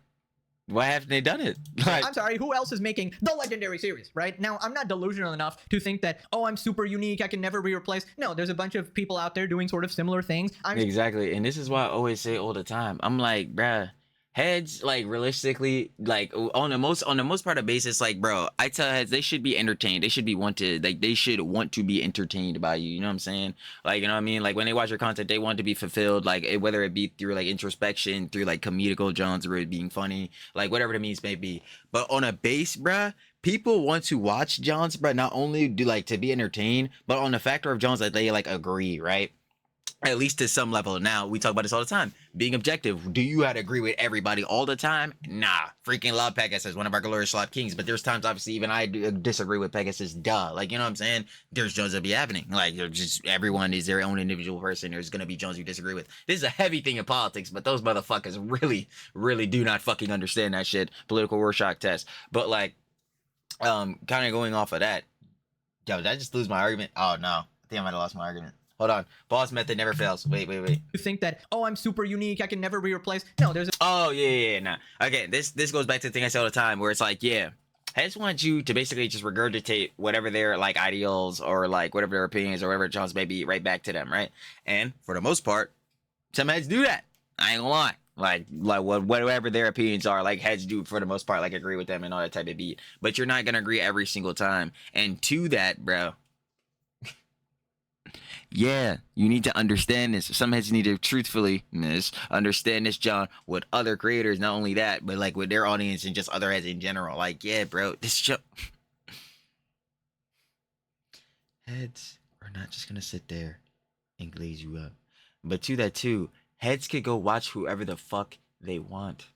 Why haven't they done it? Like, I'm sorry, who else is making the legendary series, right? Now, I'm not delusional enough to think that, oh, I'm super unique, I can never be replaced. No, there's a bunch of people out there doing sort of similar things. exactly. And this is why I always say all the time. I'm like, bruh, heads, like, realistically, like, on the most part of basis, like, bro, I tell heads they should be entertained. They should be wanted, like, they should want to be entertained by you. You know what I'm saying? Like, you know what I mean? Like, when they watch your content, they want to be fulfilled, like, whether it be through like introspection, through like comedical Johns, or it being funny, like whatever the means may be. But on a base, bruh, people want to watch Johns, bruh, not only do like to be entertained, but on the factor of Johns that they like agree, right? At least to some level. Now, we talk about this all the time. Being objective. Do you have to agree with everybody all the time? Nah. Freaking love Pegasus, one of our glorious slop kings. But there's times, obviously, even I disagree with Pegasus. Duh. Like, you know what I'm saying? There's Jones that be happening. Like, just everyone is their own individual person. There's going to be Jones you disagree with. This is a heavy thing in politics, but those motherfuckers really do not fucking understand that shit. Political Rorschach test. But, like, kind of going off of that. Yo, did I just lose my argument? Oh, no. I think I might have lost my argument. Hold on. Boss method never fails. Wait. You think that, oh, I'm super unique, I can never be replaced. No, there's a Oh, yeah. Nah. Okay, this goes back to the thing I say all the time where it's like, yeah, heads want you to basically just regurgitate whatever their, like, ideals or, like, whatever their opinions or whatever Jones may be right back to them, right? And for the most part, some heads do that. I ain't gonna lie. Like whatever their opinions are, like heads do for the most part, like agree with them and all that type of beat. But you're not gonna agree every single time. And to that, bro, yeah, you need to understand this. Some heads need to truthfully understand this, John, with other creators. Not only that, but like with their audience and just other heads in general. Like, yeah, bro, this show. Heads are not just gonna sit there and glaze you up. But to that too, heads could go watch whoever the fuck they want.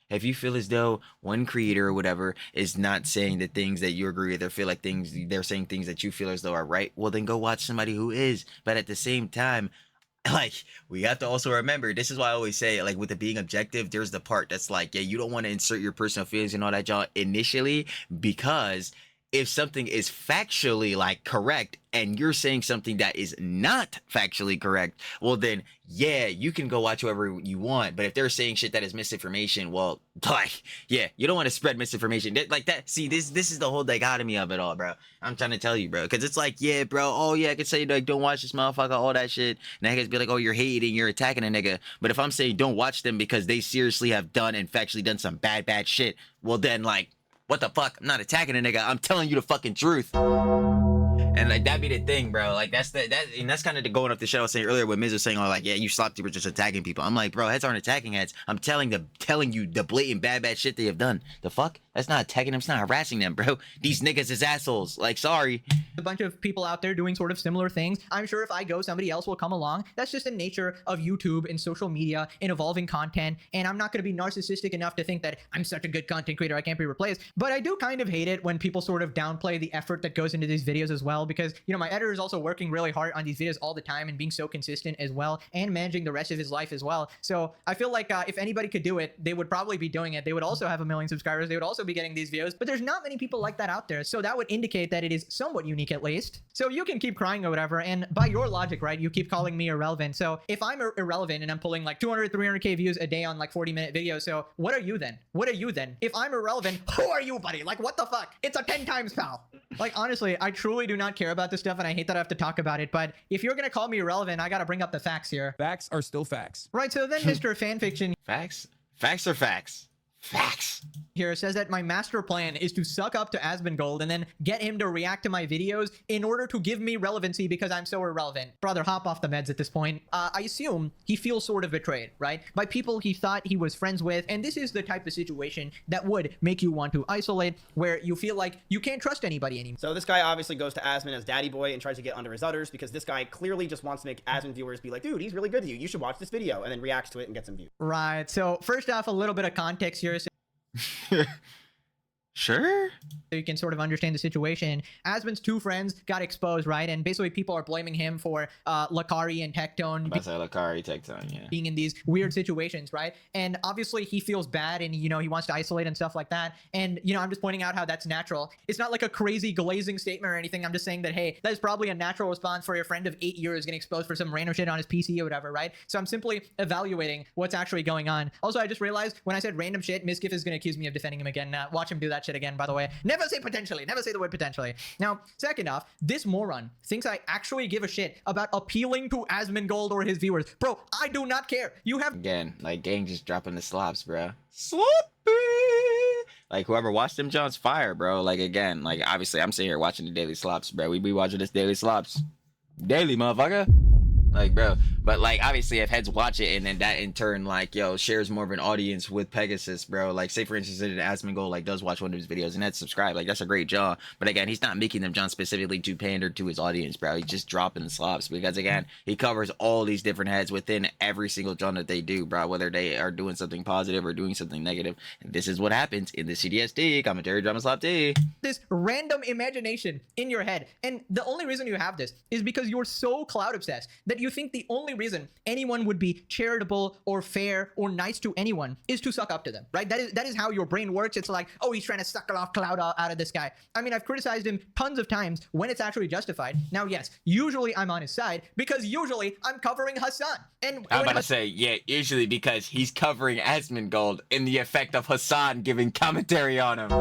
If you feel as though one creator or whatever is not saying the things that you agree with or feel like they're saying things that you feel as though are right, well then go watch somebody who is. But at the same time, like, we have to also remember, this is why I always say, like, with the being objective, there's the part that's like, yeah, you don't want to insert your personal feelings and all that, y'all, initially, because if something is factually, like, correct and you're saying something that is not factually correct, well then, yeah, you can go watch whoever you want. But if they're saying shit that is misinformation, well, like, yeah, you don't want to spread misinformation. Like that. See, this is the whole dichotomy of it all, bro. I'm trying to tell you, bro, because it's like, yeah, bro, oh yeah, I could say like don't watch this motherfucker, all that shit, and I could be like, oh, you're hating, you're attacking a nigga. But if I'm saying don't watch them because they seriously have done and factually done some bad shit, well then, like, what the fuck? I'm not attacking a nigga. I'm telling you the fucking truth. And like that be the thing, bro. Like that's kind of the going up the shit I was saying earlier when Miz was saying, oh, like, yeah, you slop were just attacking people. I'm like, bro, heads aren't attacking heads. I'm telling you the blatant bad shit they have done. The fuck? That's not attacking them. It's not harassing them, bro. These niggas is assholes. Like, sorry. a bunch of people out there doing sort of similar things. I'm sure if I go, somebody else will come along. That's just the nature of YouTube and social media and evolving content. And I'm not going to be narcissistic enough to think that I'm such a good content creator, I can't be replaced. But I do kind of hate it when people sort of downplay the effort that goes into these videos as well, because, you know, my editor is also working really hard on these videos all the time and being so consistent as well, and managing the rest of his life as well. So I feel like if anybody could do it, they would probably be doing it. They would also have 1 million subscribers. They would also be getting these videos, but there's not many people like that out there. So that would indicate that it is somewhat unique at least. So you can keep crying or whatever, and by your logic, right, you keep calling me irrelevant. So if I'm irrelevant and I'm pulling like 200, 300K views a day on like 40-minute videos, so what are you then? What are you then? If I'm irrelevant, who are you, buddy? Like, what the fuck? It's a 10 times, pal. Like, honestly, I truly do not care about this stuff, and I hate that I have to talk about it, but if you're gonna call me irrelevant, I gotta bring up the facts here. Facts are still facts. Right, so then Mr. Fanfiction Facts? Facts are facts. Facts. here says that my master plan is to suck up to Asmongold and then get him to react to my videos in order to give me relevancy because I'm so irrelevant. Brother, hop off the meds at this point. I assume he feels sort of betrayed, right? By people he thought he was friends with, and this is the type of situation that would make you want to isolate, where you feel like you can't trust anybody anymore. So this guy obviously goes to Asmon as daddy boy and tries to get under his udders because this guy clearly just wants to make Asmon viewers be like, dude, he's really good to you. You should watch this video, and then reacts to it and gets him views. Right, so first off, a little bit of context here. Sure. So you can sort of understand the situation. Asmon's two friends got exposed, right? And basically people are blaming him for Lakari and Tectone Lakari, Tectone, yeah. being in these weird situations, right? And obviously he feels bad and, you know, he wants to isolate and stuff like that. And, you know, I'm just pointing out how that's natural. It's not like a crazy glazing statement or anything. I'm just saying that, hey, that is probably a natural response for your friend of 8 years getting exposed for some random shit on his PC or whatever, right? So I'm simply evaluating what's actually going on. Also, I just realized when I said random shit, Mizkif is going to accuse me of defending him again. Watch him do that shit again, by the way. Never say potentially. Never say the word potentially. Now, second off, this moron thinks I actually give a shit about appealing to Asmongold or his viewers. Bro, I do not care. You have... Again, like, gang just dropping the slops, bro. Sloppy! Like, whoever watched them John's fire, bro. Like, again, like, obviously, I'm sitting here watching the daily slops, bro. We be watching this daily slops. Daily, motherfucker. Like, bro, but like obviously if heads watch it and then that in turn like shares more of an audience with Pegasus, bro. Like say for instance an Asmongold like does watch one of his videos and that's subscribe, like that's a great job. But again, he's not making them John specifically to pander to his audience, bro. He's just dropping the slops because again he covers all these different heads within every single John that they do, bro. Whether they are doing something positive or doing something negative. And this is what happens in the CDSD commentary drama slop D. This random imagination in your head, and the only reason you have this is because you're so cloud obsessed that you think the only reason anyone would be charitable or fair or nice to anyone is to suck up to them, right? That is how your brain works. It's like, oh, he's trying to suck it off cloud out of this guy. I mean, I've criticized him tons of times when it's actually justified. Now, yes, usually I'm on his side because usually I'm covering Hassan. And I'm about to say, yeah, usually because he's covering Asmongold in the effect of Hassan giving commentary on him.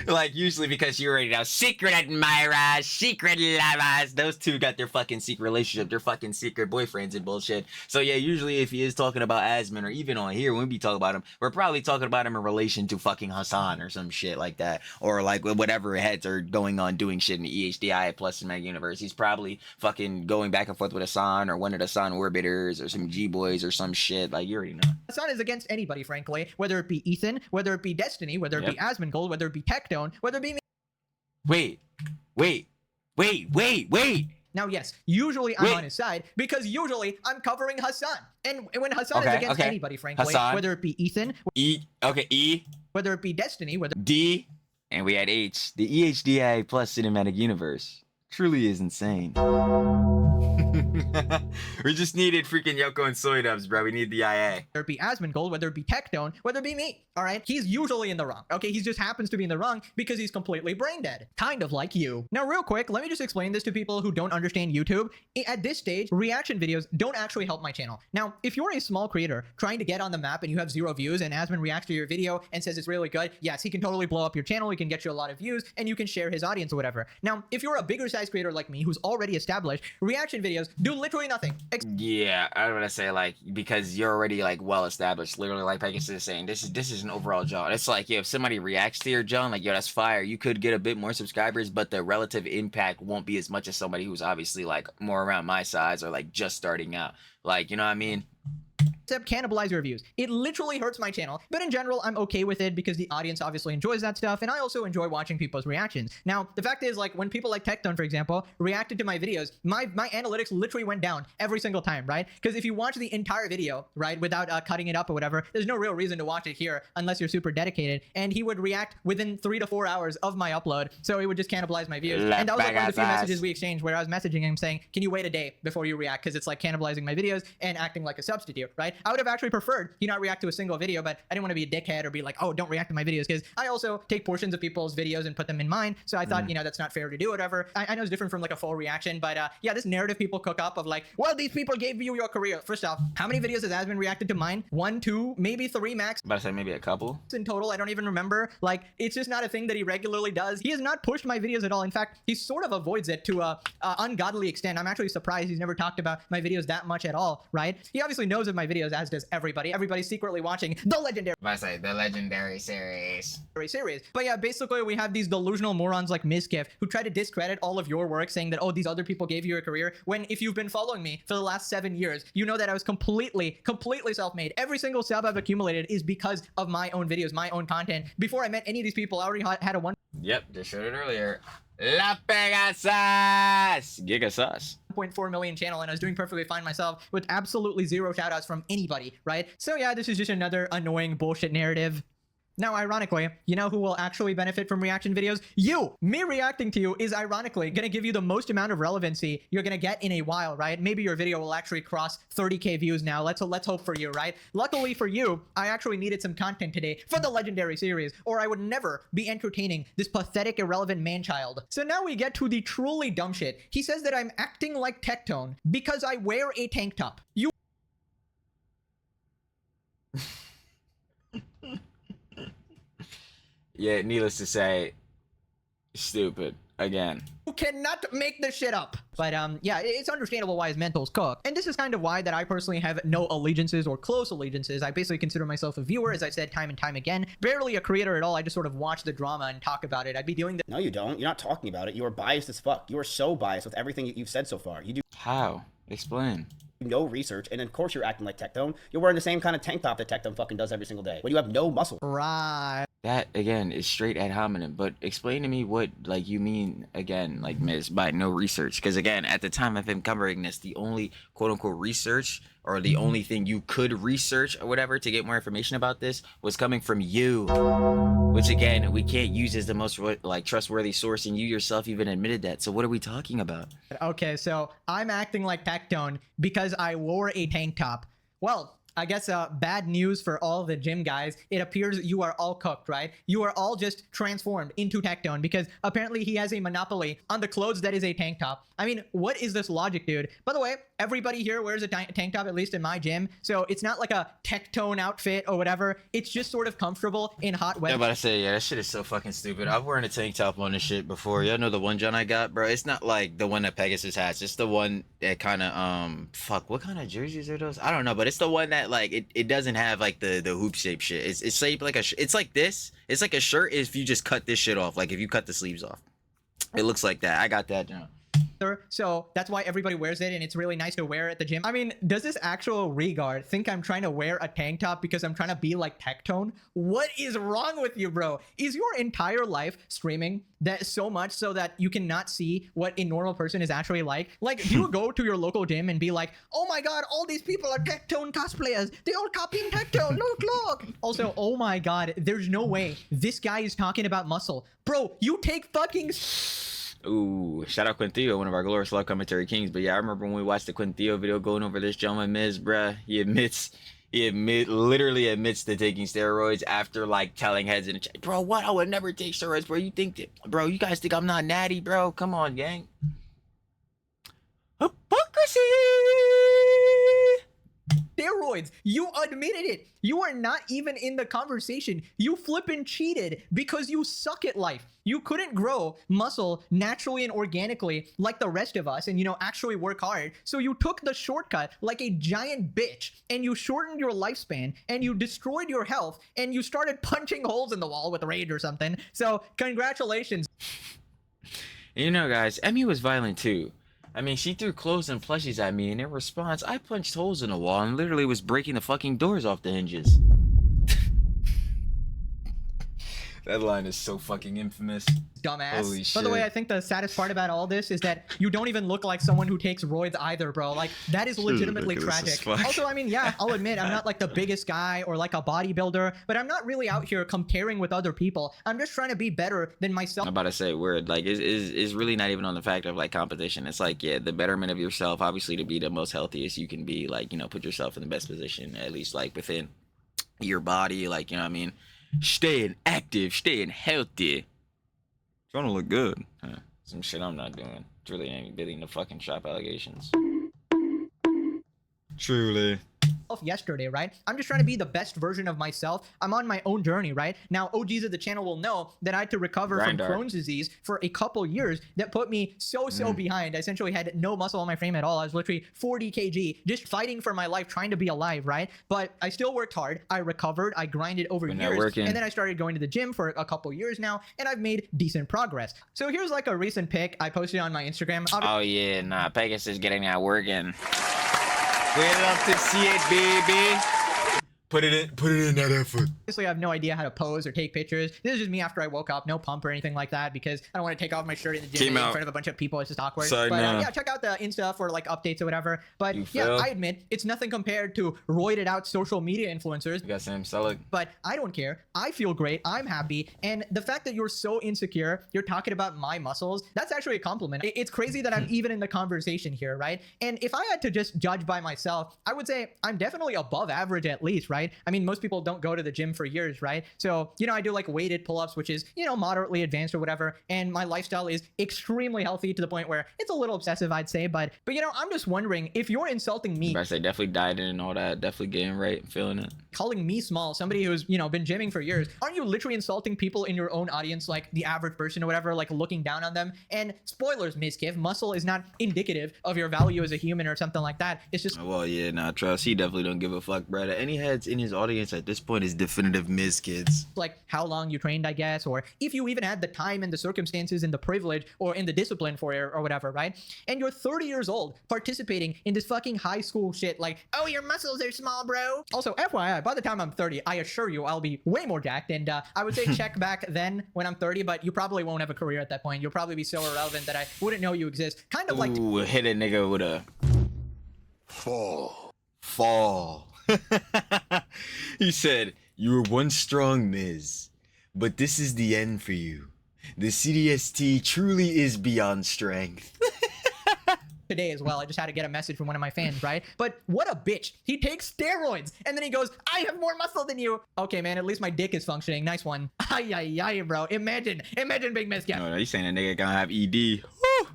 Like, usually because you already know, secret admirers, secret lovers, those two got their fucking secret relationship, their fucking secret boyfriends and bullshit. So yeah, usually if he is talking about Asmon, or even on here, when we talk about him, we're probably talking about him in relation to fucking Hassan or some shit like that. Or like whatever heads are going on doing shit in the EHDI plus Cinematic Universe. He's probably fucking going back and forth with Hassan or one of the Hassan Orbiters or some G-Boys or some shit. Like, you already know. Hassan is against anybody, frankly, whether it be Ethan, whether it be Destiny, whether it be Asmongold, whether it be Tectone, whether it be me. Wait. Now, yes, usually I'm on his side because usually I'm covering Hassan. And when Hassan is against anybody, frankly, Hassan, whether it be Ethan, E, whether it be Destiny, whether D, and we had H. The EHDI plus Cinematic Universe truly is insane. We just needed freaking Yoko and Soy Dubs, bro. We need the IA. Whether it be Asmongold, whether it be Tectone, whether it be me, all right? He's usually in the wrong, okay? He just happens to be in the wrong because he's completely brain dead. Kind of like you. Now, real quick, let me just explain this to people who don't understand YouTube. At this stage, reaction videos don't actually help my channel. Now, if you're a small creator trying to get on the map and you have 0 views and Asmon reacts to your video and says it's really good, yes, he can totally blow up your channel, he can get you a lot of views, and you can share his audience or whatever. Now, if you're a bigger size creator like me who's already established, reaction videos do literally nothing. Yeah, I want to say like because you're already like well established. Literally, like Pegasus is saying, this is an overall John. It's like if somebody reacts to your John, like yo, that's fire. You could get a bit more subscribers, but the relative impact won't be as much as somebody who's obviously like more around my size or like just starting out. Like, you know what I mean? Except cannibalize your views. It literally hurts my channel, but in general, I'm okay with it because the audience obviously enjoys that stuff, and I also enjoy watching people's reactions. Now, the fact is, like, when people like Tectone, for example, reacted to my videos, my analytics literally went down every single time, right? Because if you watch the entire video, right, without cutting it up or whatever, there's no real reason to watch it here unless you're super dedicated, and he would react within 3 to 4 hours of my upload, so it would just cannibalize my views. And that was like one of the few messages we exchanged where I was messaging him saying, can you wait a day before you react? Because it's like cannibalizing my videos and acting like a substitute, right? I would have actually preferred he not react to a single video, but I didn't want to be a dickhead or be like, oh, don't react to my videos, because I also take portions of people's videos and put them in mine. So I thought, you know, that's not fair to do, whatever. I know it's different from like a full reaction, but yeah, this narrative people cook up of like, well, these people gave you your career. First off, how many videos has Asmon reacted to mine? 1, 2, maybe 3 max. About to say maybe a couple in total. I don't even remember. Like, it's just not a thing that he regularly does. He has not pushed my videos at all. In fact, he sort of avoids it to a ungodly extent. I'm actually surprised he's never talked about my videos that much at all, right? He obviously knows of my videos, as does everybody. Everybody's secretly watching the legendary series. But yeah, basically we have these delusional morons like Mizkif who try to discredit all of your work, saying that, oh, these other people gave you a career, when if you've been following me for the last 7 years, you know that I was completely self-made. Every single sub I've accumulated is because of my own videos, my own content. Before I met any of these people, I already had a Yep, just showed it earlier. La Pegasus! Gigasus. 1.4 million channel, and I was doing perfectly fine myself with absolutely 0 shoutouts from anybody, right? So yeah, this is just another annoying bullshit narrative. Now, ironically, you know who will actually benefit from reaction videos? You! Me reacting to you is ironically gonna give you the most amount of relevancy you're gonna get in a while, right? Maybe your video will actually cross 30K views now. Let's hope for you, right? Luckily for you, I actually needed some content today for the legendary series, or I would never be entertaining this pathetic, irrelevant man-child. So now we get to the truly dumb shit. He says that I'm acting like Tectone because I wear a tank top. You Yeah, needless to say, stupid. again. You cannot make this shit up. But yeah, it's understandable why his mental's cooked. And this is kind of why that I personally have no allegiances or close allegiances. I basically consider myself a viewer, as I said time and time again. Barely a creator at all. I just sort of watch the drama and talk about it. I'd be doing No, you don't. You're not talking about it. You are biased as fuck. You are so biased with everything you've said so far. You do How? Explain. no research, and of course you're acting like Tectone. You're wearing the same kind of tank top that Tectone fucking does every single day, when you have no muscle. Right. That again is straight ad hominem. But explain to me what like you mean again, like Miss, by no research. Because again, at the time of him covering this, the only quote unquote research or the only thing you could research or whatever to get more information about this was coming from you. Which again, we can't use as the most like trustworthy source, and you yourself even admitted that. So what are we talking about? Okay, so I'm acting like Tectone because I wore a tank top. Well, I guess bad news for all the gym guys. It appears you are all cooked, right? You are all just transformed into Tectone because apparently he has a monopoly on the clothes that is a tank top. I mean, what is this logic, dude? By the way, everybody here wears a tank top, at least in my gym. So it's not like a Tectone outfit or whatever. It's just sort of comfortable in hot weather. Yeah, but I say, yeah, that shit is so fucking stupid. I've worn a tank top on this shit before. Y'all know the one John I got, bro? It's not like the one that Pegasus has. It's the one that kind of, fuck, what kind of jerseys are those? I don't know, but it's the one that, like, it doesn't have, like, the hoop shape shit. It's shaped like it's like this. It's like a shirt if you just cut this shit off. Like, if you cut the sleeves off. It looks like that. I got that down. So that's why everybody wears it, and it's really nice to wear at the gym. I mean, does this actual regard think I'm trying to wear a tank top because I'm trying to be like Tectone? What is wrong with you, bro? Is your entire life streaming that so much so that you cannot see what a normal person is actually like? Like, do you go to your local gym and be like, oh my god, all these people are Tectone cosplayers. They all copying Tectone. Look. Also, oh my god, there's no way this guy is talking about muscle. Bro, you take fucking... Ooh, shout out Quintillo, one of our glorious love commentary kings. But yeah, I remember when we watched the Quintillo video going over this gentleman Miz, bruh. He literally admits to taking steroids after like telling heads in the chat, bro, what? I would never take steroids, bro. You think that, bro? You guys think I'm not natty, bro? Come on, gang. Hypocrisy. Steroids. You admitted it. You are not even in the conversation. You flippin' cheated because you suck at life. You couldn't grow muscle naturally and organically like the rest of us and, you know, actually work hard. So you took the shortcut like a giant bitch and you shortened your lifespan and you destroyed your health and you started punching holes in the wall with rage or something. So congratulations. You know, guys, Emmy was violent too. I mean, she threw clothes and plushies at me, and in response, I punched holes in the wall and literally was breaking the fucking doors off the hinges. That line is so fucking infamous. Dumbass. Holy By the way, shit. I think the saddest part about all this is that you don't even look like someone who takes roids either, bro. Like, that is legitimately ridiculous as tragic. fuck. Also, I mean, yeah, I'll admit I'm not like the biggest guy or like a bodybuilder, but I'm not really out here comparing with other people. I'm just trying to be better than myself. I'm about to say word, like it's really not even on the fact of like competition. It's like, yeah, the betterment of yourself, obviously, to be the most healthiest you can be, like, you know, put yourself in the best position, at least like within your body, like, you know what I mean, staying active, staying healthy, trying to look good. Some shit I'm not doing. It's really ain't bidding the fucking shop allegations. Truly. Yesterday, right? I'm just trying to be the best version of myself. I'm on my own journey, right? Now, OGs of the channel will know that I had to recover from Grindar. Crohn's disease for a couple years that put me so behind. I essentially had no muscle on my frame at all. I was literally 40 kg, just fighting for my life, trying to be alive, right? But I still worked hard. I recovered. I grinded over When years. networking. And then I started going to the gym for a couple years now, and I've made decent progress. So here's like a recent pic I posted on my Instagram. Oh yeah, nah, Pegasus is getting that working. We love to see it, baby. Put it in that effort. Obviously, I have no idea how to pose or take pictures. This is just me after I woke up. No pump or anything like that because I don't want to take off my shirt in the gym Came in out. front of a bunch of people. It's just awkward. Sorry, but no. yeah, check out the Insta for like updates or whatever. But You yeah, feel? I admit it's nothing compared to roided out social media influencers. You got Sam Selleck. But I don't care. I feel great. I'm happy. And the fact that you're so insecure, you're talking about my muscles, that's actually a compliment. It's crazy that I'm even in the conversation here, right? And if I had to just judge by myself, I would say I'm definitely above average at least, right? right? I mean, most people don't go to the gym for years, right? So, you know, I do like weighted pull-ups, which is, you know, moderately advanced or whatever. And my lifestyle is extremely healthy to the point where it's a little obsessive, I'd say. But you know, I'm just wondering if you're insulting me. I say definitely dieting and all that, definitely getting right, feeling it. Calling me small, somebody who's, you know, been gymming for years, aren't you literally insulting people in your own audience, like the average person or whatever, like looking down on them? And spoilers, Mizkif, muscle is not indicative of your value as a human or something like that. It's just, Well, yeah, nah, trust. He definitely don't give a fuck, brother. Any heads in his audience at this point is definitive Miz kids. like how long you trained, I guess, or if you even had the time and the circumstances and the privilege or in the discipline for it or whatever, right? And you're 30 years old participating in this fucking high school shit like, oh, your muscles are small, bro. Also, FYI, by the time I'm 30, I assure you I'll be way more jacked. And I would say check back then when I'm 30, but you probably won't have a career at that point. You'll probably be so irrelevant that I wouldn't know you exist. Kind of like... Ooh, hit a nigga with a fall. He said, you were once strong, Miz, but this is the end for you. The CDST truly is beyond strength. today as well. I just had to get a message from one of my fans, right? But what a bitch. He takes steroids and then he goes, I have more muscle than you. Okay, man, at least my dick is functioning. Nice one. Ay, ay, ay, bro. Imagine Big Mizkif. No, you saying a nigga gonna have ED. Woo!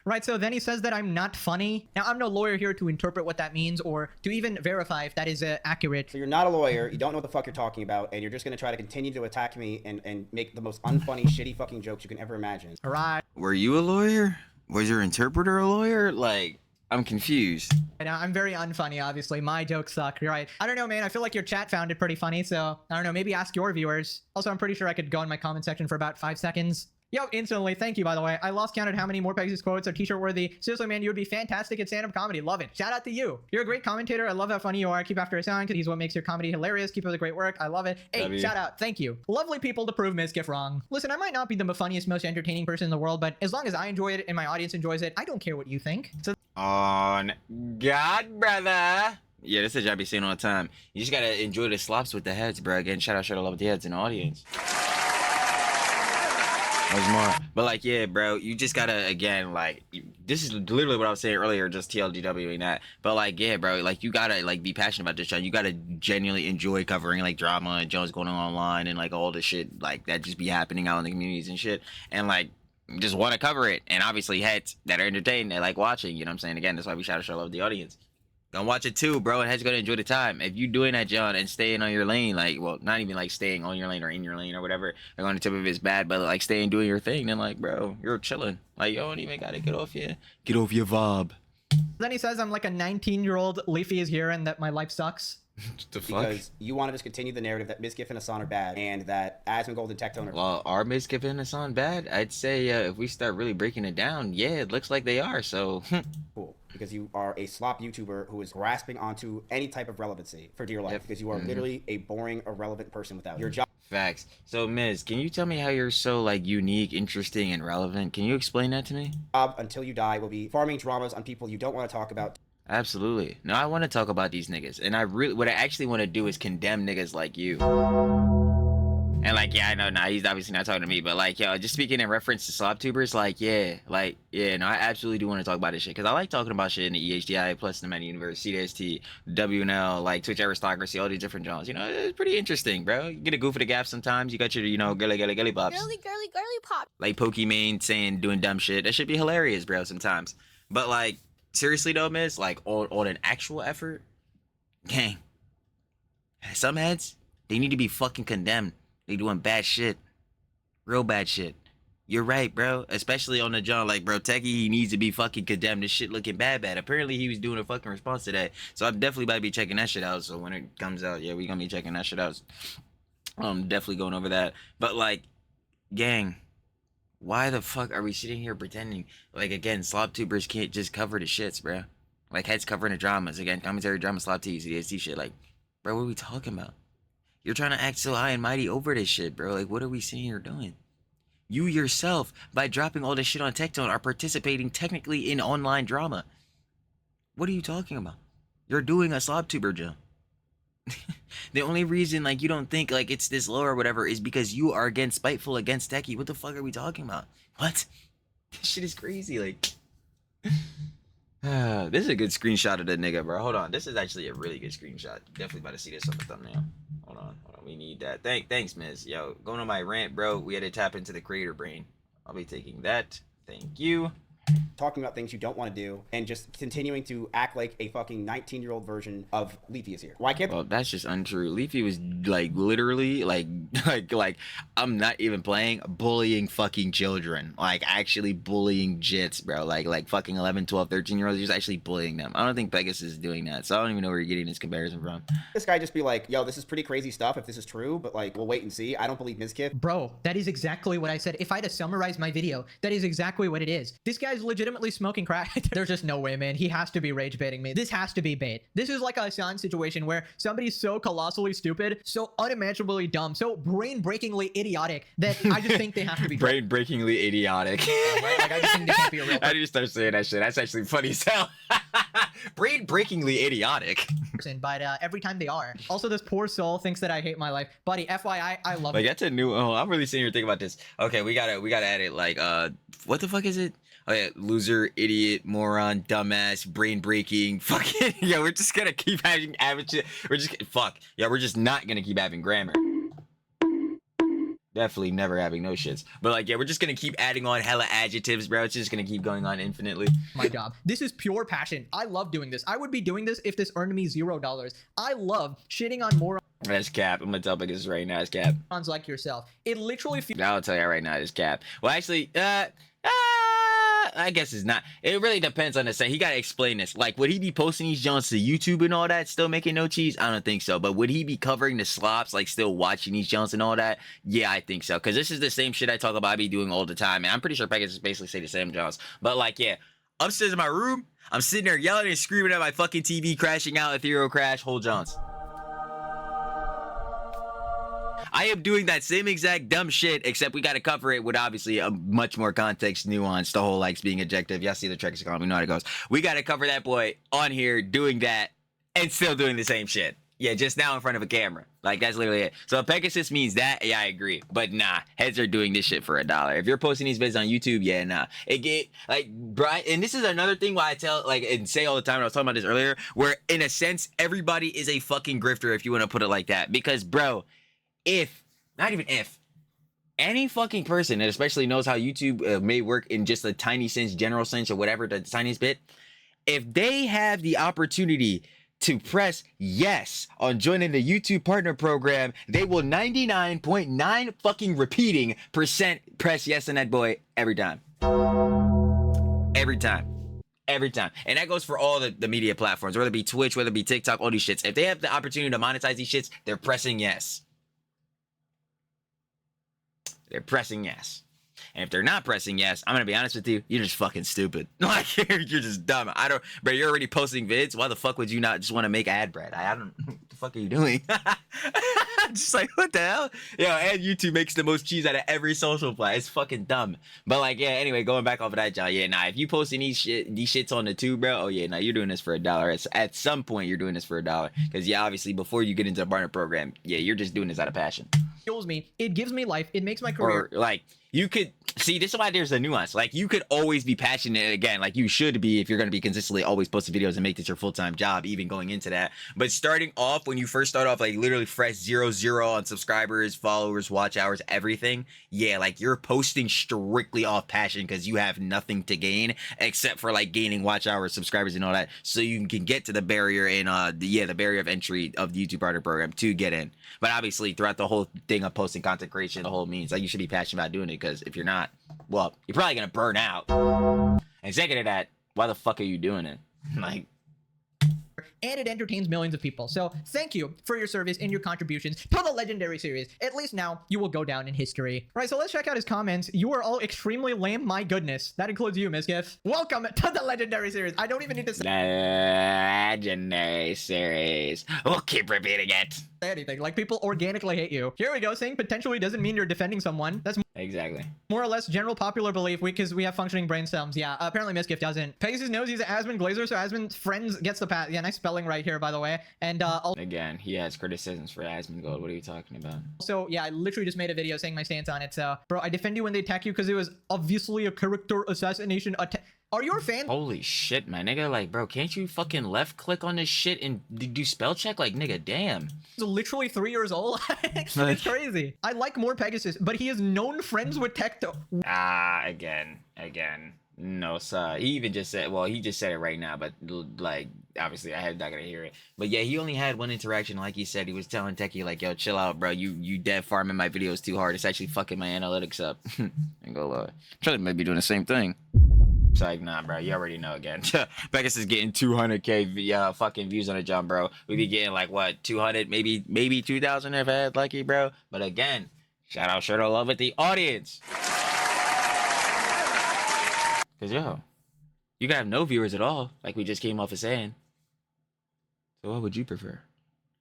Right, so then he says that I'm not funny. Now, I'm no lawyer here to interpret what that means or to even verify if that is accurate. So you're not a lawyer, you don't know what the fuck you're talking about, and you're just gonna try to continue to attack me and make the most unfunny, shitty fucking jokes you can ever imagine. All right. Were you a lawyer? Was your interpreter a lawyer? Like, I'm confused. Now, I'm very unfunny, obviously. My jokes suck. You're right. I don't know, man. I feel like your chat found it pretty funny, so I don't know. Maybe ask your viewers. Also, I'm pretty sure I could go in my comment section for about 5 seconds. Yo, instantly, thank you, by the way. I lost count at how many Morepegasus quotes are t-shirt worthy. Seriously, man, you would be fantastic at stand-up comedy. Love it. Shout out to you. You're a great commentator. I love how funny you are. Keep after a sound, because he's what makes your comedy hilarious. Keep up the great work. I love it. Hey, shout out. Thank you. Lovely people to prove Mizkif wrong. Listen, I might not be the funniest, most entertaining person in the world, but as long as I enjoy it and my audience enjoys it, I don't care what you think. So On God, brother. Yeah, this is a job you saying all the time. You just gotta enjoy the slops with the heads, bro. Again, shout out, love the heads in the audience. That was more. But like, yeah, bro, you just gotta, again, like, this is literally what I was saying earlier, just TLDWing that. But like, yeah, bro, like, you gotta like be passionate about this show. You gotta genuinely enjoy covering like drama and Jones going on online and like all the shit like that just be happening out in the communities and shit. And like, just want to cover it. And obviously heads that are entertained, they like watching, you know what I'm saying? Again, that's why we shout out, love the audience. Gonna watch it too, bro, and heads gonna enjoy the time. If you doing that, John, and staying on your lane, like, well, not even like staying on your lane or in your lane or whatever, they're going to tip of it's bad, but like staying doing your thing, then like, bro, you're chilling. Like, you don't even gotta get off your vibe. then he says I'm like a 19-year-old Leafy is here and that my life sucks. The fuck? Because you want to just continue the narrative that Mizkif and Hassan are bad, and that Asmongold and Tectone are Well, are Mizkif and Hassan bad? I'd say if we start really breaking it down, yeah, it looks like they are, so. cool. Because you are a slop YouTuber who is grasping onto any type of relevancy for dear life. Yep. Because you are literally a boring, irrelevant person without your job. Facts. So, Miz, can you tell me how you're so, like, unique, interesting, and relevant? Can you explain that to me? Until you die will be farming dramas on people you don't want to talk about. Absolutely. No, I want to talk about these niggas. And what I actually want to do is condemn niggas like you. And like, yeah, I know, nah, he's obviously not talking to me, but like, yo, just speaking in reference to slop tubers, like, yeah, no, I absolutely do want to talk about this shit. Cause I like talking about shit in the EHDI, plus the Meta Universe, CDST, WNL, like Twitch aristocracy, all these different genres. You know, it's pretty interesting, bro. You get a goof of the gap sometimes. You got your, you know, girly pops. Girly pop. Like Pokimane saying, doing dumb shit. That should be hilarious, bro, sometimes. But like, seriously though, Miz, like on an actual effort, gang, some heads, they need to be fucking condemned. They doing bad shit. Real bad shit. You're right, bro. Especially on the John, like, bro, Techie, he needs to be fucking condemned. This shit looking bad. Apparently, he was doing a fucking response to that. So I'm definitely about to be checking that shit out. So when it comes out, yeah, we gonna be checking that shit out. Definitely going over that. But, like, gang, why the fuck are we sitting here pretending? Like, again, slop tubers can't just cover the shits, bro. Like, heads covering the dramas. Again, commentary, drama, slop T, CDST shit. Like, bro, what are we talking about? You're trying to act so high and mighty over this shit, bro. Like, what are we sitting here doing? You yourself, by dropping all this shit on Tectone, are participating technically in online drama. What are you talking about? You're doing a slop tuber, Joe. The only reason, like, you don't think, like, it's this low or whatever is because you are, again, spiteful against Techie. What the fuck are we talking about? What? This shit is crazy, like... This is a good screenshot of the nigga, bro. Hold on. This is actually a really good screenshot. Definitely about to see this on the thumbnail. Hold on. We need that. Thanks, Miz. Yo, going on my rant, bro. We had to tap into the creator brain. I'll be taking that. Thank you. Talking about things you don't want to do and just continuing to act like a fucking 19-year-old version of Leafy is here. Why can't Well, that's just untrue. Leafy was like literally like I'm not even playing, bullying fucking children. Like actually bullying jits, bro. Like fucking 11, 12, 13-year-olds. He's actually bullying them. I don't think Pegasus is doing that. So I don't even know where you're getting this comparison from. this guy just be like, yo, this is pretty crazy stuff if this is true, but like, we'll wait and see. I don't believe Mizkif. Bro, that is exactly what I said. If I had to summarize my video, that is exactly what it is. This guy's legitimately smoking crack. There's just no way, man. He has to be rage baiting me. This has to be bait. This is like a Hassan situation where somebody's so colossally stupid, so unimaginably dumb, so brain-breakingly idiotic that I just think they have to be Brain-breakingly idiotic. right? Like, I just think they can't be a real How do you start saying that shit? That's actually funny as hell. Brain-breakingly idiotic. person, but every time they are. Also, this poor soul thinks that I hate my life. Buddy, FYI, I love Like that's a new. Oh, I'm really sitting here thinking about this. Okay, we gotta add it. Like, what the fuck is it? Oh yeah, loser, idiot, moron, dumbass, brain breaking, fucking. Yeah, we're just gonna keep having shit. We're just fuck. Yeah, we're just not gonna keep having grammar. Definitely never having no shits. But like, yeah, we're just gonna keep adding on hella adjectives, bro. It's just gonna keep going on infinitely. my job. This is pure passion. I love doing this. I would be doing this if this earned me $0. I love shitting on morons That's cap. I'm gonna tell Pegasus right now, it's cap. like yourself. It literally feels I'll tell you right now, it's cap. Well, actually, I guess it's not. It really depends on the set. He gotta explain this. Like, would he be posting these Jones to YouTube and all that, still making no cheese? I don't think so. But would he be covering the slops, like still watching these Jones and all that? Yeah, I think so. Because this is the same shit I talk about I be doing all the time. And I'm pretty sure Pegasus basically say the same Jones. But like, yeah, upstairs in my room, I'm sitting there yelling and screaming at my fucking TV, crashing out, ethereal crash, whole Jones. I am doing that same exact dumb shit, except we got to cover it with obviously a much more context, nuance, the whole likes being objective. Y'all see the Trex economy, we know how it goes. We got to cover that boy on here doing that and still doing the same shit. Yeah, just now in front of a camera. Like, that's literally it. So if Pegasus means that, yeah, I agree. But nah, heads are doing this shit for $1. If you're posting these vids on YouTube, yeah, nah. It get, like, Brian, and this is another thing why I tell, like, and say all the time, and I was talking about this earlier, where in a sense, everybody is a fucking grifter if you want to put it like that. Because, bro, not even if, any fucking person that especially knows how YouTube may work in just a tiny sense, general sense, or whatever, the tiniest bit, if they have the opportunity to press yes on joining the YouTube partner program, they will 99.9 fucking repeating percent press yes on that boy every time. Every time. Every time. And that goes for all the media platforms, whether it be Twitch, whether it be TikTok, all these shits. If they have the opportunity to monetize these shits, they're pressing yes. They're pressing yes. And if they're not pressing yes, I'm gonna be honest with you, you're just fucking stupid. Like, you're just dumb. Bro, you're already posting vids. Why the fuck would you not just want to make ad bread? I don't, what the fuck are you doing? Just like, what the hell? Yo, and YouTube makes the most cheese out of every social play. It's fucking dumb. But like, yeah, anyway, going back off of that, John, yeah, nah, if you posting these shits on the tube, bro, oh yeah, nah, you're doing this for $1. At some point, you're doing this for $1. Because yeah, obviously, before you get into the partner program, yeah, you're just doing this out of passion. fuels me. It gives me life. It makes my career. Or like, you could see, this is why there's a nuance. Like, you could always be passionate again, like you should be if you're going to be consistently always posting videos and make this your full-time job, even going into that. But starting off, when you first start off, like literally fresh 0 on subscribers, followers, watch hours, everything, yeah, like you're posting strictly off passion because you have nothing to gain except for like gaining watch hours, subscribers, and all that, so you can get to the barrier and the barrier of entry of the YouTube partner program to get in. But obviously, throughout the whole thing of posting content creation, the whole means like you should be passionate about doing it, because if you're not, well, you're probably gonna burn out. And second to that, why the fuck are you doing it? Like, and it entertains millions of people. So thank you for your service and your contributions to the legendary series. At least now you will go down in history. All right, so let's check out his comments. You are all extremely lame. My goodness. That includes you, Mizkif. Welcome to the legendary series. I don't even need to say legendary series. We'll keep repeating it. anything. Like, people organically hate you. Here we go. Saying potentially doesn't mean you're defending someone. That's Exactly. more or less general popular belief because we have functioning brainstorms. Yeah, apparently Mizkif doesn't. Pegasus knows he's an Asmund Glazer, so Asmund friends gets the pass. Yeah, nice spelling right here, by the way. And Again, he has criticisms for Asmongold. What are you talking about? also, yeah, I literally just made a video saying my stance on it. So, bro, I defend you when they attack you because it was obviously a character assassination attack. Are you a fan? Holy shit, my nigga. Like, bro, can't you fucking left click on this shit and do spell check? Like, nigga, damn. He's literally 3 years old. It's crazy. I like Morepegasus, but he is known friends with Tecto. Again. No, sir. He even just said, well, he just said it right now, but like, obviously, I'm not gonna hear it. But yeah, he only had one interaction. Like he said, he was telling Techie, like, yo, chill out, bro. You dead farming my videos too hard. It's actually fucking my analytics up. And go, Trilly might be doing the same thing. It's like, nah, bro, you already know again. Pegasus is getting 200K fucking views on a jump, bro. We be getting like, what, 200, maybe 2,000 if I had lucky, bro. But again, shout out, sure to love it, the audience. Because, yo, you can have no viewers at all, like we just came off of saying. So what would you prefer?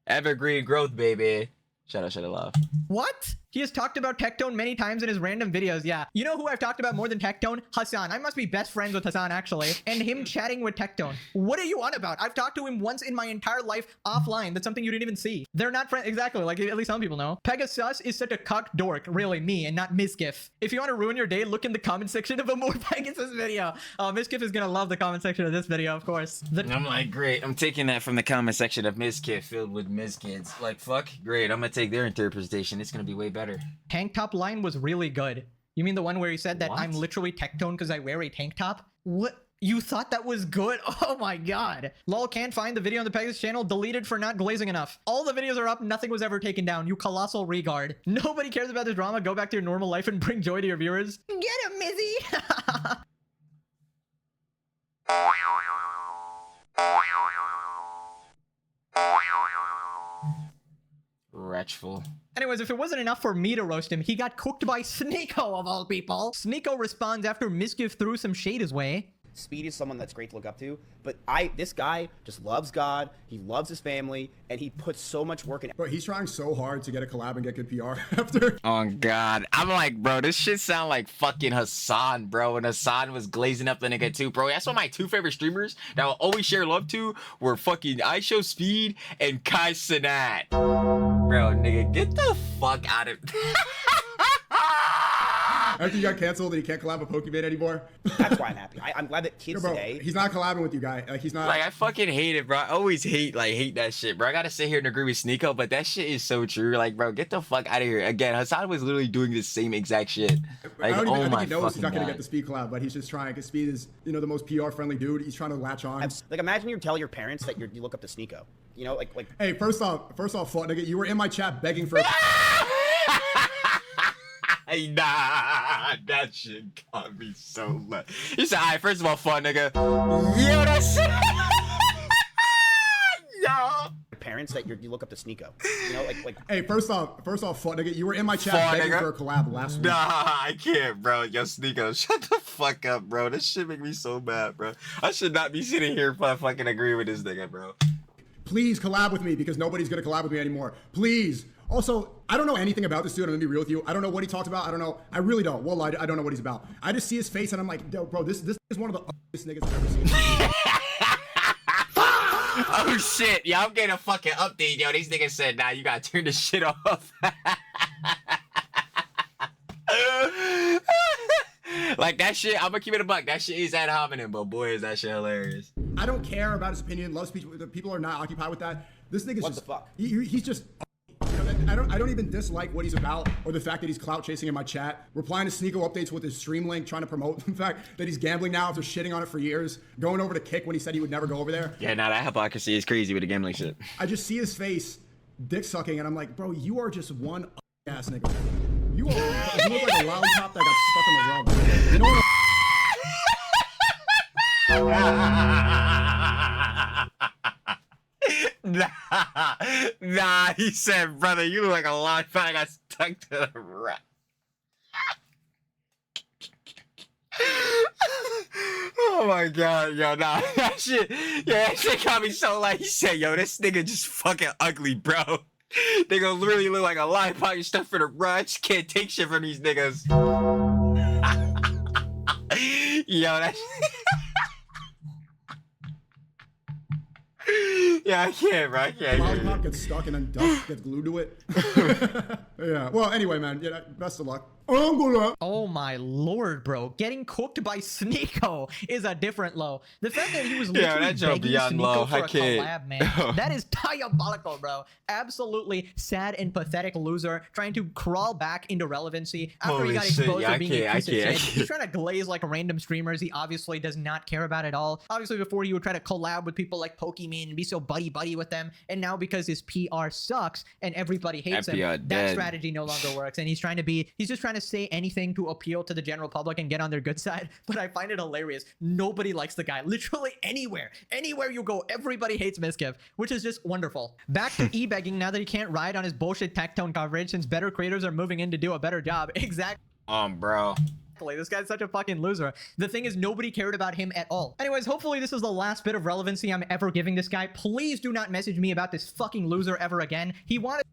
Evergreen growth, baby. Shout out, love. What? He has talked about Tectone many times in his random videos, yeah. You know who I've talked about more than Tectone? Hassan. I must be best friends with Hassan, actually. And him chatting with Tectone. What are you on about? I've talked to him once in my entire life offline. That's something you didn't even see. They're not friends. Exactly, like at least some people know. Pegasus is such a cuck dork. Really, me, and not Mizkif. If you want to ruin your day, look in the comment section of a Morepegasus video. Mizkif is gonna love the comment section of this video, of course. I'm like, great. I'm taking that from the comment section of Mizkif filled with Mizkids. Like, fuck, great. I'm gonna take their interpretation. It's gonna be way better. Tank top line was really good. You mean the one where he said that What? I'm literally Tectone because I wear a tank top? What? You thought that was good? Oh my god. Lol can't find the video on the Pegasus channel, deleted for not glazing enough. All the videos are up, nothing was ever taken down. You colossal regard. Nobody cares about this drama. Go back to your normal life and bring joy to your viewers. Get him, Mizzy! Wretchful. Anyways, if it wasn't enough for me to roast him, he got cooked by Sneeko of all people. Sneeko responds after Mizkif threw some shade his way. Speed is someone that's great to look up to, but this guy just loves God, he loves his family, and he puts so much work in. Bro, he's trying so hard to get a collab and get good PR after. Oh god, I'm like, bro, this shit sound like fucking Hassan, bro. And Hassan was glazing up the nigga too, bro. That's one of my 2 favorite streamers that I'll always share love to were fucking iShowSpeed and Kai Cenat. Bro, nigga, get the fuck out of. After you got canceled and he can't collab with Pokemon anymore. That's why I'm happy. I'm glad that kids Bro, today. he's not collabing with you, guy. Like, he's not. Like, I fucking hate it, bro. I always hate that shit, bro. I gotta sit here and agree with Sneeko, but that shit is so true. Like, bro, get the fuck out of here. Again, Hassan was literally doing the same exact shit. Like, I oh my think he knows he's not fucking gonna god. get the Speed collab, but he's just trying, because Speed is, you know, the most PR friendly dude. He's trying to latch on. Like, imagine you tell your parents that you look up to Sneeko. You know, like. Hey, first off, fuck, nigga, you were in my chat begging for. Hey, nah, that shit got me so much. You said, alright, first of all, fun nigga. Yo, that's yo. Parents that you look up to Sneeko. You know, like. Hey, first off, fuck, nigga, you were in my chat Fuck, begging nigga. for a collab last week. Nah, I can't, bro. Yo, Sneeko, shut the fuck up, bro. This shit make me so mad, bro. I should not be sitting here fucking agree with this nigga, bro. Please collab with me, because nobody's gonna collab with me anymore. Please. Also, I don't know anything about this dude. I'm gonna be real with you. I don't know what he talks about. I don't know. I really don't. Well, I don't know what he's about. I just see his face and I'm like, bro, this is one of the ugliest niggas I've ever seen. Oh shit, yo, I'm getting a fucking update, yo. These niggas said, nah, you gotta turn this shit off. Like, that shit, I'm gonna keep it a buck. That shit is ad hominem, but boy, is that shit hilarious. I don't care about his opinion. Love speech. The people are not occupied with that. This nigga's What just. the fuck? He's just. You know, I don't even dislike what he's about or the fact that he's clout chasing in my chat, replying to Sneeko updates with his stream link, trying to promote the fact that he's gambling now after shitting on it for years, going over to Kick when he said he would never go over there. Yeah, nah, that hypocrisy is crazy with the gambling shit. I just see his face, dick sucking, and I'm like, bro, you are just one ass nigga. You look like a lollipop that got stuck in the rug. You know what? Nah, he said, brother, you look like a lollipop that got stuck to the rug. Oh my god, yo, nah, that shit got me so like, he said, yo, this nigga just fucking ugly, bro. They gonna literally look like a lollipop you stuck for the rug. I just can't take shit from these niggas. Yo, that yeah, I can't, bro. I can't. Lollipop gets stuck and then dust gets glued to it. Yeah. Well, anyway, man. Yeah. Best of luck. Angola. Oh my lord, bro. Getting cooked by Sneeko is a different low. The fact that he was literally that joke begging beyond Sneeko low. for I a can't. collab, man. That is diabolical, bro. Absolutely sad and pathetic loser trying to crawl back into relevancy after Holy he got shit, exposed yeah, for I being a can't, I piece of can't, I shit. can't. He's trying to glaze like random streamers he obviously does not care about at all. Obviously, before he would try to collab with people like Pokemon and be so buddy-buddy with them, and now because his PR sucks and everybody hates him, PR that dead. strategy no longer works, and he's just trying to say anything to appeal to the general public and get on their good side. But I find it hilarious. Nobody likes the guy. Literally anywhere you go, everybody hates Mizkif, which is just wonderful. Back to e-begging now that he can't ride on his bullshit tech tone coverage since better creators are moving in to do a better job. Exactly. Bro. This guy's such a fucking loser. The thing is, nobody cared about him at all. Anyways, hopefully this is the last bit of relevancy I'm ever giving this guy. Please do not message me about this fucking loser ever again. He wanted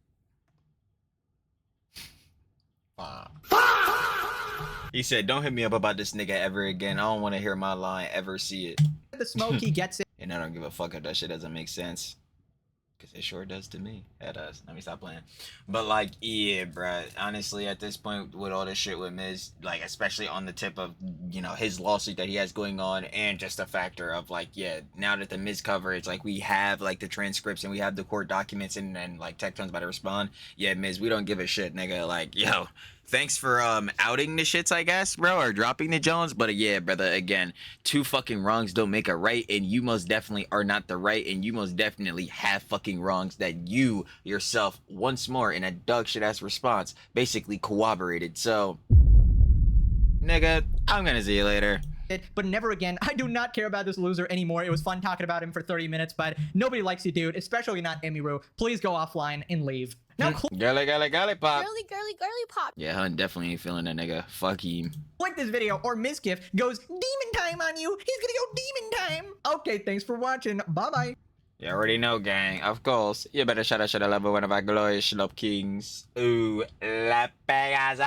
He said, don't hit me up about this nigga ever again. I don't want to hear my line ever see it. the smoke, he gets it. And I don't give a fuck if that shit doesn't make sense. Because it sure does to me. It does. Let me stop playing. But, like, yeah, bruh. Honestly, at this point, with all this shit with Miz, like, especially on the tip of, you know, his lawsuit that he has going on, and just a factor of, like, yeah, now that the Miz coverage, like, we have, like, the transcripts and we have the court documents and like, Tectone's about to respond. Yeah, Miz, we don't give a shit, nigga. Like, yo, thanks for outing the shits, I guess, bro, or dropping the Jones. But yeah, brother, again, two fucking wrongs don't make a right, and you most definitely are not the right, and you most definitely have fucking wrongs that you yourself, once more in a dog shit ass response, basically corroborated. So, nigga, I'm gonna see you later. But never again. I do not care about this loser anymore. It was fun talking about him for 30 minutes, but nobody likes you, dude, especially not Emiru. Please go offline and leave. Now Girly pop. Girly pop. Yeah, Hun definitely ain't feeling that nigga. Fuck him. click this video or Mizkif goes demon time on you. He's gonna go demon time. Okay, thanks for watching. Bye-bye. You already know, gang. Of course. You better shout out love one of our glorious slop kings. Ooh, Morepegasus.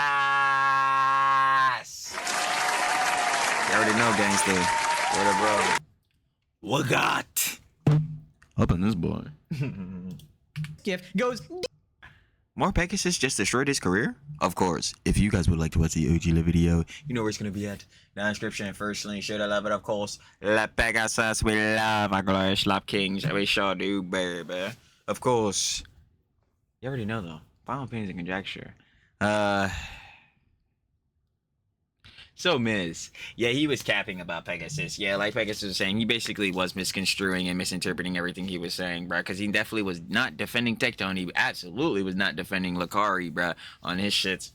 You already know, gangster. What up, bro? What got? Up in this boy. Mizkif goes Morepegasus just destroyed his career? Of course. If you guys would like to watch the OG live video, you know where it's gonna be at. Down description, first link, should I love it, of course. Morepegasus, we love our glorious slop kings. We sure do, baby. Of course. You already know, though. Final opinions and conjecture. So, Miz, yeah, he was capping about Pegasus. Yeah, like Pegasus was saying, he basically was misconstruing and misinterpreting everything he was saying, bro. Because he definitely was not defending Tectone. He absolutely was not defending Lakari, bro, on his shits.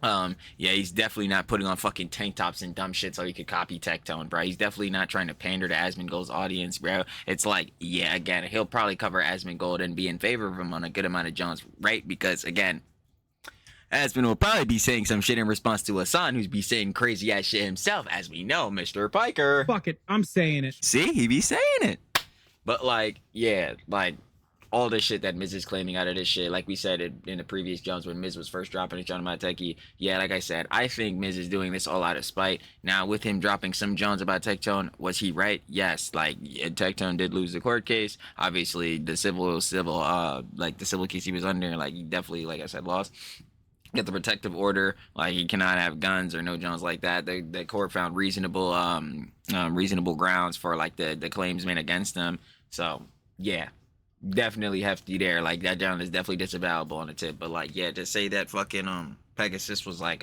Yeah, he's definitely not putting on fucking tank tops and dumb shit so he could copy Tectone, bro. He's definitely not trying to pander to Asmongold's audience, bro. It's like, yeah, again, he'll probably cover Asmongold and be in favor of him on a good amount of Jones, right? Because, again, Asmon will probably be saying some shit in response to Hassan, who's be saying crazy ass shit himself, as we know, Mr. Piker. Fuck it, I'm saying it. See, he be saying it. But like, yeah, like all this shit that Miz is claiming out of this shit, like we said in the previous Jones when Miz was first dropping his John Mateki. Yeah, like I said, I think Miz is doing this all out of spite. Now, with him dropping some Jones about Tectone, was he right? Yes, like yeah, Tectone did lose the court case. Obviously, the civil case he was under, like he definitely, like I said, lost. Get the protective order, like he cannot have guns or no Jones like that. The court found reasonable grounds for like the claims made against them. So yeah, definitely hefty there. Like that John is definitely disavowable on the tip. But like yeah, to say that fucking Pegasus was like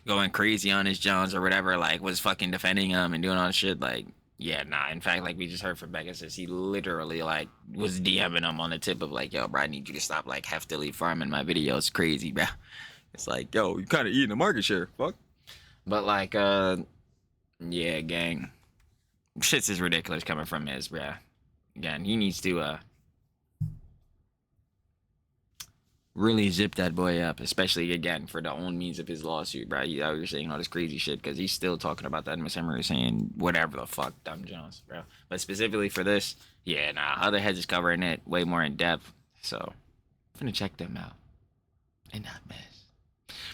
going crazy on his Jones or whatever, like was fucking defending him and doing all this shit, like yeah, nah. In fact, like we just heard from Pegasus, he literally like was DMing him on the tip of like, yo, bro, I need you to stop like heftily farming my videos. Crazy, bro. It's like, yo, you kind of eating the market share, fuck. But like, yeah, gang, shit's is ridiculous coming from his, bro. Again, he needs to really zip that boy up, especially again for the own means of his lawsuit, bro. He's out here saying all this crazy shit because he's still talking about that in Miss Emery saying whatever the fuck, dumb Jones, bro. But specifically for this, yeah, nah, other heads is covering it way more in depth, so I'm gonna check them out and not miss.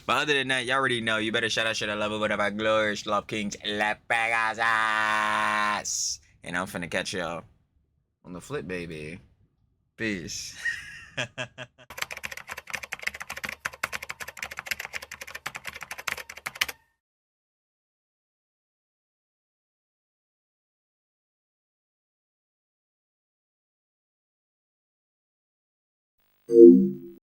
But other than that, y'all already know. You better shout out shit I love it, one of our glorious slop kings, Morepegasus. And I'm finna catch y'all on the flip, baby. Peace. you.